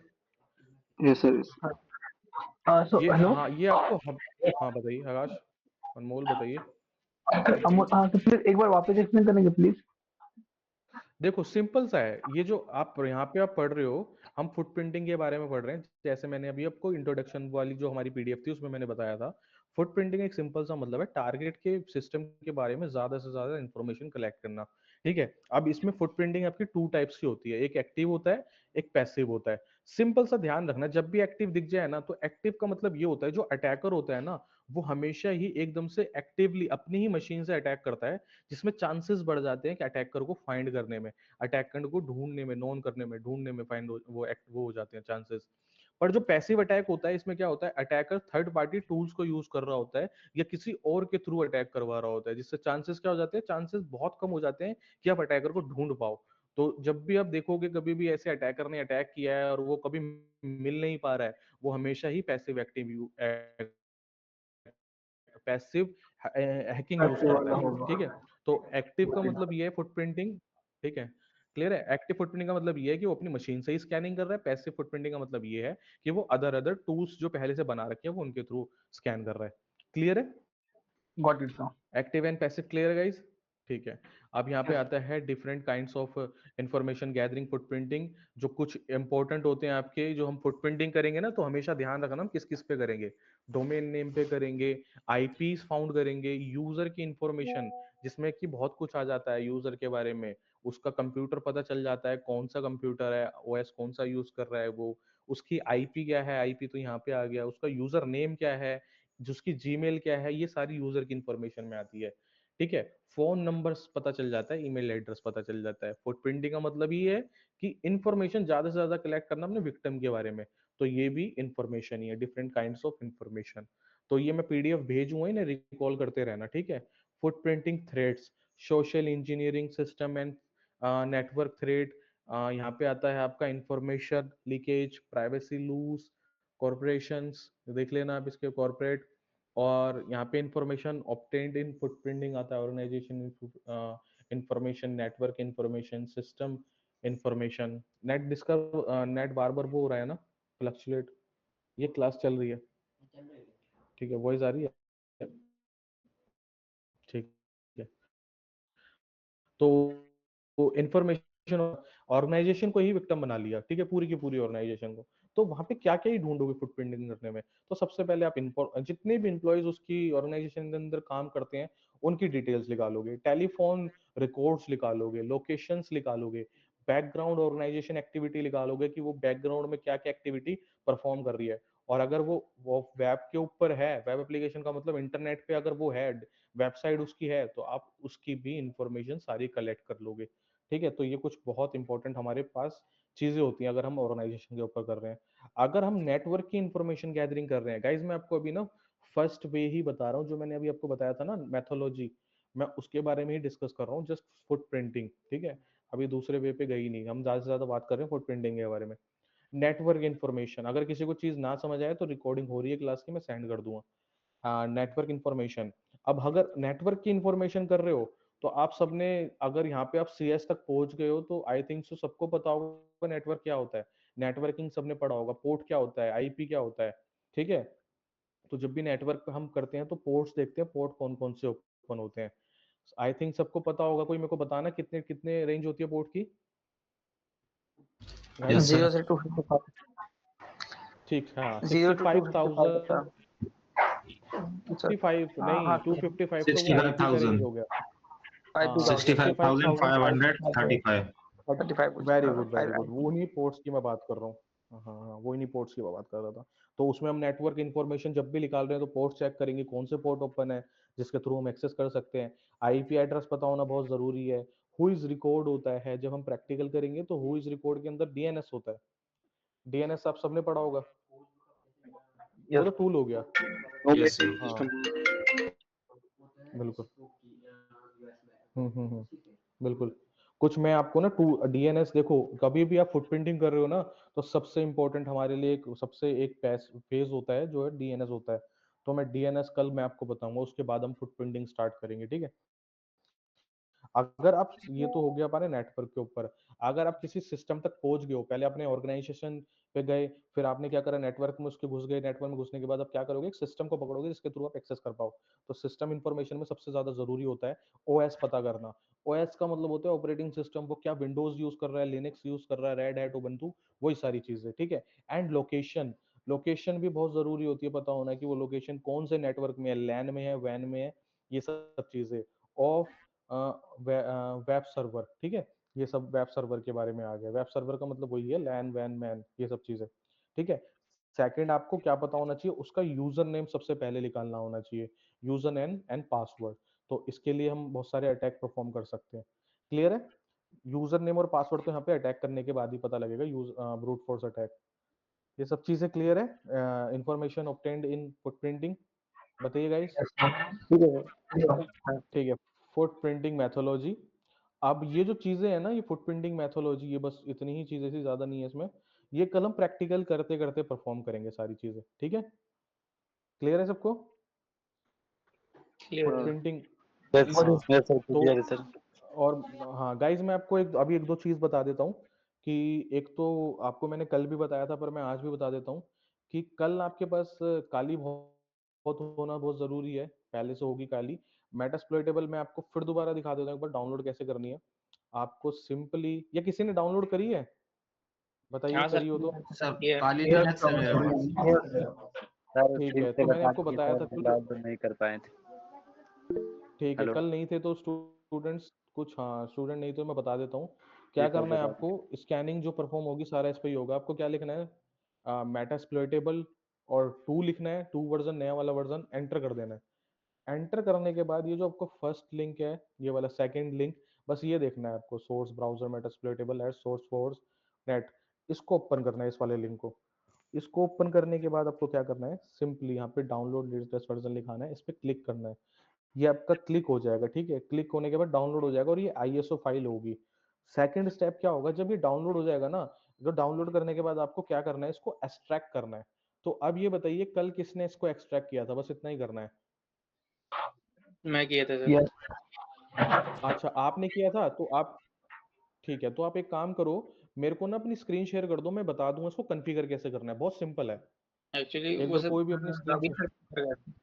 Yes sir. So ये हेलो। हाँ, ये आपको हाँ बताइए आकाश, अनमोल बताइए। अमोल, तो प्लीज एक बार वापस एक्सप्लेन करेंगे प्लीज। देखो सिंपल सा है, ये जो आप यहाँ पे आप पढ़ रहे हो, हम फुटप्रिंटिंग के बारे में पढ़ रहे हैं। जैसे मैंने अभी आपको इंट्रोडक्शन वाली जो हमारी पीडीएफ थी उसमें मैंने बताया था, फुटप्रिंटिंग एक सिंपल सा मतलब है टारगेट के सिस्टम के बारे में ज्यादा से ज्यादा इंफॉर्मेशन कलेक्ट करना, ठीक है। अब इसमें फुटप्रिंटिंग आपकी 2 टाइप्स की होती है, एक एक्टिव होता है, एक पैसिव होता है। सिंपल सा ध्यान रखना, जब भी एक्टिव दिख जाए ना, तो एक्टिव का मतलब ये होता है जो अटैकर होता है ना, वो हमेशा ही एकदम से एक्टिवली अपनी ही मशीन से अटैक करता है, जिसमें चांसेस बढ़ जाते हैं कि अटैकर को फाइंड करने में, अटैकेंट को ढूंढने में, नोन करने में, ढूंढने में फाइंड वो हो जाते हैं चांसेस। पर जो पैसिव अटैक होता है, इसमें क्या होता है, अटैकर थर्ड पार्टी टूल्स को यूज कर रहा होता है, या किसी और के थ्रू अटैक करवा रहा होता है, जिससे चांसेस क्या हो जाते हैं, चांसेस बहुत कम हो जाते हैं कि आप अटैकर को ढूंढ पाओ। तो जब भी आप देखोगे कभी भी ऐसे अटैकर ने अटैक किया है और वो कभी मिल नहीं पा रहा है, वो हमेशा ही passive active passive hacking use पैसे करता वाला है, होगा। ठीक है। तो एक्टिव का Got it. मतलब ये है फुटप्रिंटिंग, ठीक है। क्लियर है, एक्टिव फुटप्रिंटिंग का मतलब ये है कि वो अपनी मशीन से ही स्कैनिंग कर रहा है। पैसिव फुटप्रिंटिंग का मतलब ये है कि वो अदर अदर टूल्स जो पहले से बना रखे हैं वो उनके थ्रू स्कैन कर रहा है। क्लियर है, Got it, sir. Active and passive clear है गाइस, ठीक है। अब यहाँ पे आता है different kinds of information gathering footprinting, जो कुछ इंपॉर्टेंट होते हैं आपके, जो हम फुटप्रिंटिंग करेंगे ना, तो हमेशा ध्यान रखना हम किस किस पे करेंगे। डोमेन नेम पे करेंगे, आईपीस फाउंड करेंगे, यूजर की इंफॉर्मेशन, जिसमें कि बहुत कुछ आ जाता है यूजर के बारे में, उसका कंप्यूटर पता चल जाता है, कौन सा कंप्यूटर है, ओएस कौन सा यूज कर रहा है वो, उसकी आईपी क्या है, आईपी तो यहाँ पे आ गया, उसका यूजर नेम क्या है, जिसकी जीमेल क्या है, ये सारी यूजर की इंफॉर्मेशन में आती है, ठीक है। फोन नंबर्स पता चल जाता है, ईमेल एड्रेस पता चल जाता है। फुटप्रिंटिंग का मतलब ये है कि इंफॉर्मेशन ज्यादा से ज्यादा कलेक्ट करना अपने विक्टिम के बारे में, तो ये भी इंफॉर्मेशन ही है, डिफरेंट काइंड्स ऑफ इंफॉर्मेशन। तो ये मैं पीडीएफ भेजूंगा, इन्हें रिकॉल करते रहना, ठीक है। Footprinting threats, social engineering system and network threat, यहाँ पे आता है आपका information leakage, privacy lose, corporations देख लेना आप इसके, कॉर्पोरेट। और यहाँ पे इंफॉर्मेशन ऑब्टेन्ड इन फुटप्रिंटिंग आता है, organisation information, network information, system information. Net discover, net बार बार वो हो रहा है ना, फ्लक्चुएट। ये क्लास चल रही है, ठीक है, वॉइस आ रही है, ठीक है। तो इंफॉर्मेशन ऑर्गेनाइजेशन को ही विक्टिम बना लिया, ठीक है, पूरी की पूरी ऑर्गेनाइजेशन को। तो वहां पे क्या क्या ही ढूंढोगे फुटप्रिंटिंग करने में? तो सबसे पहले आप जितने भी इंप्लॉयज उसकी ऑर्गेनाइजेशन के अंदर काम करते हैं उनकी डिटेल्स निकालोगे, टेलीफोन रिकॉर्ड्स निकालोगे, लोकेशंस निकालोगे, बैकग्राउंड ऑर्गेनाइजेशन एक्टिविटी निकालोगे कि वो बैकग्राउंड में क्या क्या एक्टिविटी परफॉर्म कर रही है। और अगर वो वेब के ऊपर है, वेब एप्लीकेशन का मतलब इंटरनेट पे अगर वो है, वेबसाइट उसकी है, तो आप उसकी भी इंफॉर्मेशन सारी कलेक्ट कर लोगे, ठीक है। तो ये कुछ बहुत इंपॉर्टेंट हमारे पास चीजें होती हैं अगर हम ऑर्गेनाइजेशन के ऊपर कर रहे हैं। अगर हम नेटवर्क की इंफॉर्मेशन गैदरिंग कर रहे हैं गाइज, मैं आपको अभी ना फर्स्ट वे ही बता रहा हूँ, जो मैंने अभी आपको बताया था ना मैथोलॉजी, मैं उसके बारे में ही डिस्कस कर रहा हूँ, जस्ट फुट प्रिंटिंग, ठीक है। अभी दूसरे वे पे गई नहीं, हम ज्यादा से ज्यादा बात कर रहे हैं फुट प्रिंटिंग के बारे में। नेटवर्क इन्फॉर्मेशन, अगर किसी को चीज ना समझ आए तो रिकॉर्डिंग हो रही है क्लास की, मैं सेंड कर दूंगा। नेटवर्क इन्फॉर्मेशन, अब अगर नेटवर्क की इन्फॉर्मेशन कर रहे हो तो आप सबने, अगर यहाँ पे आप सीएस तक पहुंच गए हो तो आई थिंक सो सबको पता होगा नेटवर्क क्या होता है। नेटवर्किंग सबने पढ़ा होगा, पोर्ट क्या होता है, आईपी क्या होता है, ठीक है। तो जब भी नेटवर्क हम करते हैं तो पोर्ट्स देखते हैं, पोर्ट कौन कौन से ओपन होते हैं। आई थिंक सबको पता होगा, कोई मेरे को बताना कितने कितने रेंज होती है पोर्ट की यस गाइस? सर। 0 से 255। ठीक, हाँ, 0 to 255 65,000, सर। सर 65 हाँ नहीं, हाँ सर। 255 तो वो सिक्सटी फाइव आईपी का रेंज थाउजेंड हो गया। IP हाँ, का हो सिक्सटी गया five sir. Thousand five 65,000 hundred thirty five 35 कुछ वेरी हाँ गुड, वेरी 5 गुड, वो IP। उन्हीं पोर्ट्स की मैं बात कर रहा हूँ। हाँ हाँ, वो इन्हीं पोर्ट्स की मैं बात कर रहा था। तो उसमें हम नेटवर्क इन्फॉर्मेशन जब भी निकाल रहे हैं तो पोर्ट चेक करेंगे कौन से पोर्ट ओपन है जिसके थ्रू हम एक्सेस कर सकते हैं। आईपी एड्रेस पता होना बहुत जरूरी है। हु इज रिकॉर्ड होता है, जब हम प्रैक्टिकल करेंगे तो हु इज रिकॉर्ड के अंदर डीएनएस होता है। डीएनएस आप सबने पढ़ा होगा, वो यस। तो टूल हो गया। Yes sir. हाँ, सिस्टम। बिल्कुल। बिल्कुल। कुछ मैं आपको ना टू डीएनएस, देखो कभी भी आप फुटप्रिंटिंग कर रहे हो ना, तो सबसे इंपॉर्टेंट हमारे लिए एक सबसे एक फेज होता है जो है डीएनएस होता है। तो मैं डीएनएस कल मैं आपको बताऊंगा, उसके बाद हम फुटप्रिंटिंग स्टार्ट करेंगे, ठीक है। अगर आप, ये तो हो गया हमारे नेटवर्क के ऊपर। अगर आप किसी सिस्टम तक पहुंच गए हो, पहले अपने ऑर्गेनाइजेशन पे गए, फिर आपने क्या करा, नेटवर्क में उसके घुस गए, नेटवर्क में घुसने के बाद आप क्या करोगे, एक सिस्टम को पकड़ोगे जिसके थ्रू आप एक्सेस कर पाओ। तो सिस्टम इंफॉर्मेशन में सबसे ज्यादा जरूरी होता है ओएस पता करना। ओएस का मतलब होता है ऑपरेटिंग सिस्टम, वो क्या विंडोज यूज कर रहा है, लिनक्स यूज कर रहा है, रेड हैट, उबंटू, वही सारी चीजें, ठीक है। एंड लोकेशन, लोकेशन भी बहुत जरूरी होती है, पता होना कि वो लोकेशन कौन से नेटवर्क में है, लैन में है, वैन में है, ये सब चीजें। ऑफ वेब सर्वर, ठीक है। ये सब वेब सर्वर के बारे में आ गया। वेब सर्वर का मतलब वही है, लैन वैन मैन, ये सब चीजें, ठीक है। सेकंड, आपको क्या पता होना चाहिए, उसका यूजर नेम सबसे पहले निकालना होना चाहिए, यूजर नेम एंड पासवर्ड। तो इसके लिए हम बहुत सारे अटैक परफॉर्म कर सकते हैं, क्लियर है। यूजर नेम और पासवर्ड तो यहाँ पे अटैक करने के बाद ही पता लगेगा, यूज ब्रूट फोर्स अटैक। ये सब चीजें क्लियर है। इंफॉर्मेशन ऑब्टेन्ड इन फुटप्रिंटिंग, बताइए गाइस। यस ठीक है सर। हाँ। ठीक है, फुट प्रिंटिंग मैथोलॉजी। अब ये जो चीजें हैं ना, ये फुट प्रिंटिंग मैथोलॉजी, ये बस इतनी ही चीजें थी, ज्यादा नहीं है इसमें। ये कल हम प्रैक्टिकल करते करते परफॉर्म करेंगे सारी चीजें, ठीक है। क्लियर है सबको, फुट हाँ प्रिंटिंग? यस हाँ, यस सर, तो क्लियर है सर। और हाँ गाइज, मैं आपको एक अभी एक दो चीज बता देता हूँ कि एक तो आपको मैंने कल भी बताया था पर मैं आज भी बता देता हूँ कि कल आपके पास काली बहुत होना बहुत जरूरी है, पहले से होगी काली। मेटास्प्लोइटेबल मैं आपको फिर दोबारा दिखा देता हूँ एक बार डाउनलोड कैसे करनी है। आपको सिंपली, या किसी ने डाउनलोड करी है, बताइए हाँ करी सर, हो तो। सर ये काली नहीं है सर मेरे पास। सर ठीक फिर है, से तो मैंने बता आपको दीजिए बताया सर, था कल आप नहीं कर पाए थे। ठीक है, हेलो। कल नहीं थे तो स्टूडेंट्स कुछ, हाँ स्टूडेंट नहीं तो मैं बता देता हूँ क्या जी सर करना है बता आपको। दीजिए। स्कैनिंग जो परफॉर्म होगी सारा इस पे ही होगा। आपको क्या लिखना है, मेटास्प्लोइटेबल और 2 लिखना है, 2 वर्जन, नया वाला वर्जन एंटर कर देना है। एंटर करने के बाद ये जो आपको फर्स्ट लिंक है, ये वाला सेकंड लिंक, बस ये देखना है आपको, source browser metasploitable at source force net, इसको ओपन करना है, इस वाले लिंक को। इसको ओपन करने के बाद आपको क्या करना है, सिंपली यहाँ पे डाउनलोड लेटेस्ट वर्जन लिखाना है, इस पे क्लिक करना है। ये आपका क्लिक हो जाएगा, ठीक है। क्लिक होने के बाद डाउनलोड हो जाएगा और ये आईएसओ फाइल होगी। सेकंड स्टेप क्या होगा, जब ये डाउनलोड हो जाएगा ना, जो डाउनलोड करने के बाद आपको क्या करना है, इसको एक्सट्रैक्ट करना है। तो अब ये बताइए कल किसने इसको एक्सट्रैक्ट किया था, बस इतना ही करना है। मैं किए थे सर। यस। अच्छा, आपने किया था तो आप, ठीक है, तो आप एक काम करो, मेरे को ना अपनी स्क्रीन शेयर कर दो, मैं बता दूंगा इसको कॉन्फ़िगर कैसे करना है, बहुत सिंपल है। एक्चुअली एक वो बार सब कोई भी अपनी स्क्रीन लॉगिन से कर गया था।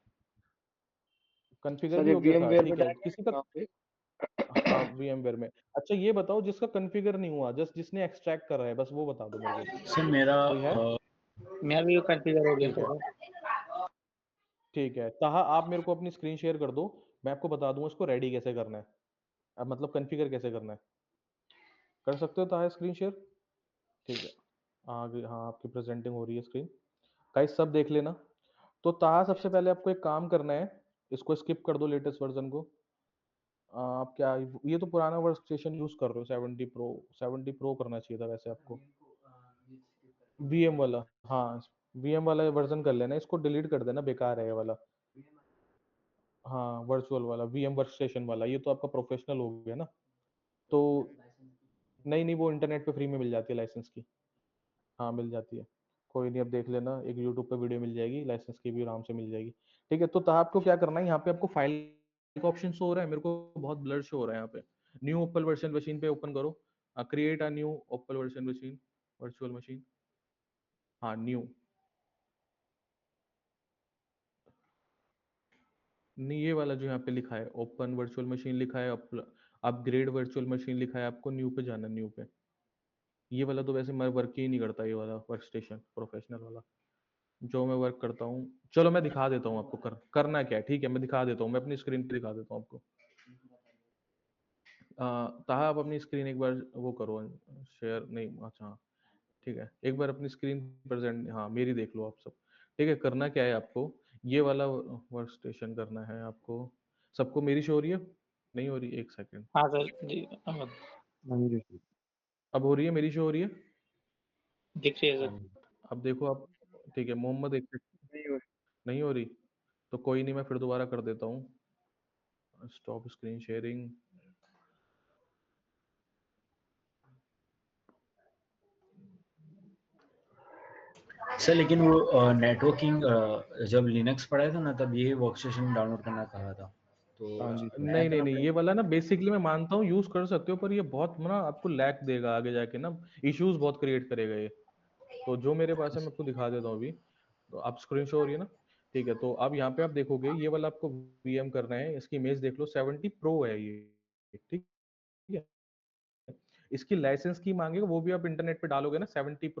कॉन्फ़िगर सर, भी ये हो गया था, VMware पे ठीक है, डायरेक्ट किसी का। कहाँ पे हाँ VMware में। अच्छा ये बताओ जिसका कॉन्फ़िगर नहीं हुआ, जस्ट जिसने एक्सट्रैक्ट करा है, बस वो बता दो मेरे को। सर मेरा कोई है? मैं भी कॉन्फ़िगर हो गया ठीक है, सर। ठीक है। ताहा आप मेरे को अपनी स्क्रीन शेयर कर दो, मैं आपको बता दूंगा इसको रेडी कैसे करना है। अब मतलब कॉन्फ़िगर कैसे करना है। कर सकते हो ताहा स्क्रीन शेयर? ठीक है। आगे हाँ, आपकी प्रेजेंटिंग हो रही है स्क्रीन। गाइस सब देख लेना। तो ताहा सबसे पहले आपको एक काम करना है, इसको स्किप कर दो लेटेस्ट वर्जन को। आप क्या ये तो पुराना वर्क स्टेशन यूज कर रहे हो 70 प्रो करना चाहिए था वैसे आपको। वीएम वाला, हाँ वीएम वाला वर्जन कर लेना, इसको डिलीट कर देना, बेकार है ये वाला। हाँ वर्चुअल वाला वीएम वर्क स्टेशन वाला, ये तो आपका प्रोफेशनल हो गया ना। तो नहीं नहीं, वो इंटरनेट पे फ्री में मिल जाती है लाइसेंस की। हाँ मिल जाती है, कोई नहीं, अब देख लेना, एक यूट्यूब पे वीडियो मिल जाएगी, लाइसेंस की भी आराम से मिल जाएगी। ठीक है, तो आपको क्या करना है, यहाँ पे आपको फाइल का ऑप्शन शो हो रहा है, मेरे को बहुत ब्लर शो हो रहा है यहाँ पे। न्यू ओपन वर्चुअल मशीन पे ओपन करो, create a new open virtual machine, virtual machine, हाँ न्यू। नहीं ये वाला जो यहाँ पे लिखा है ओपन वर्चुअल मशीन लिखा है, अपग्रेड वर्चुअल मशीन लिखा है, आपको न्यू पे जाना है, न्यू पे। ये वाला तो वैसे मैं वर्क ही नहीं करता, ये वाला वर्क स्टेशन प्रोफेशनल वाला जो मैं वर्क करता हूँ। चलो मैं दिखा देता हूँ आपको करना क्या है, ठीक है मैं दिखा देता हूँ, मैं अपनी स्क्रीन पे दिखा देता हूँ आपको। ताहा आप अपनी स्क्रीन एक बार वो करो शेयर, नहीं अच्छा हाँ, ठीक है एक बार अपनी स्क्रीन प्रेजेंट, हाँ मेरी देख लो आप सब। ठीक है, करना क्या है आपको, ये वाला वर्क स्टेशन करना है आपको। सबको मेरी शो हो रही है? नहीं हो रही, एक सेकेंड। हाँ सर जी, अहमद अब हो रही है, मेरी शो हो रही है? दिख रही है सर। अब देखो आप, ठीक है मोहम्मद एक नहीं हो नहीं हो रही, तो कोई नहीं, मैं फिर दोबारा कर देता हूँ, स्टॉप स्क्रीन शेयरिंग। सर लेकिन वो नेटवर्किंग जब लिनक्स पढ़ाया था ना तब ये वर्कस्टेशन डाउनलोड करना कहा था, तो हाँ जी, नया नहीं नहीं करना नहीं, ये पड़ेगा। वाला ना बेसिकली मैं मानता हूँ यूज कर सकते हो, पर ये बहुत ना आपको लैग देगा आगे जाके ना, इश्यूज बहुत क्रिएट करेगा ये। तो जो मेरे पास है मैं आपको दिखा देता हूँ अभी। तो आप स्क्रीन शो हो रही है ना? ठीक है, तो अब यहाँ पे आप देखोगे ये वाला आपको वीएम करना है, इसकी इमेज देख लो, 70 प्रो है ये, ठीक है। इसकी लाइसेंस की मांगेगा, वो भी आप इंटरनेट पे डालोगे ना 70 प्रो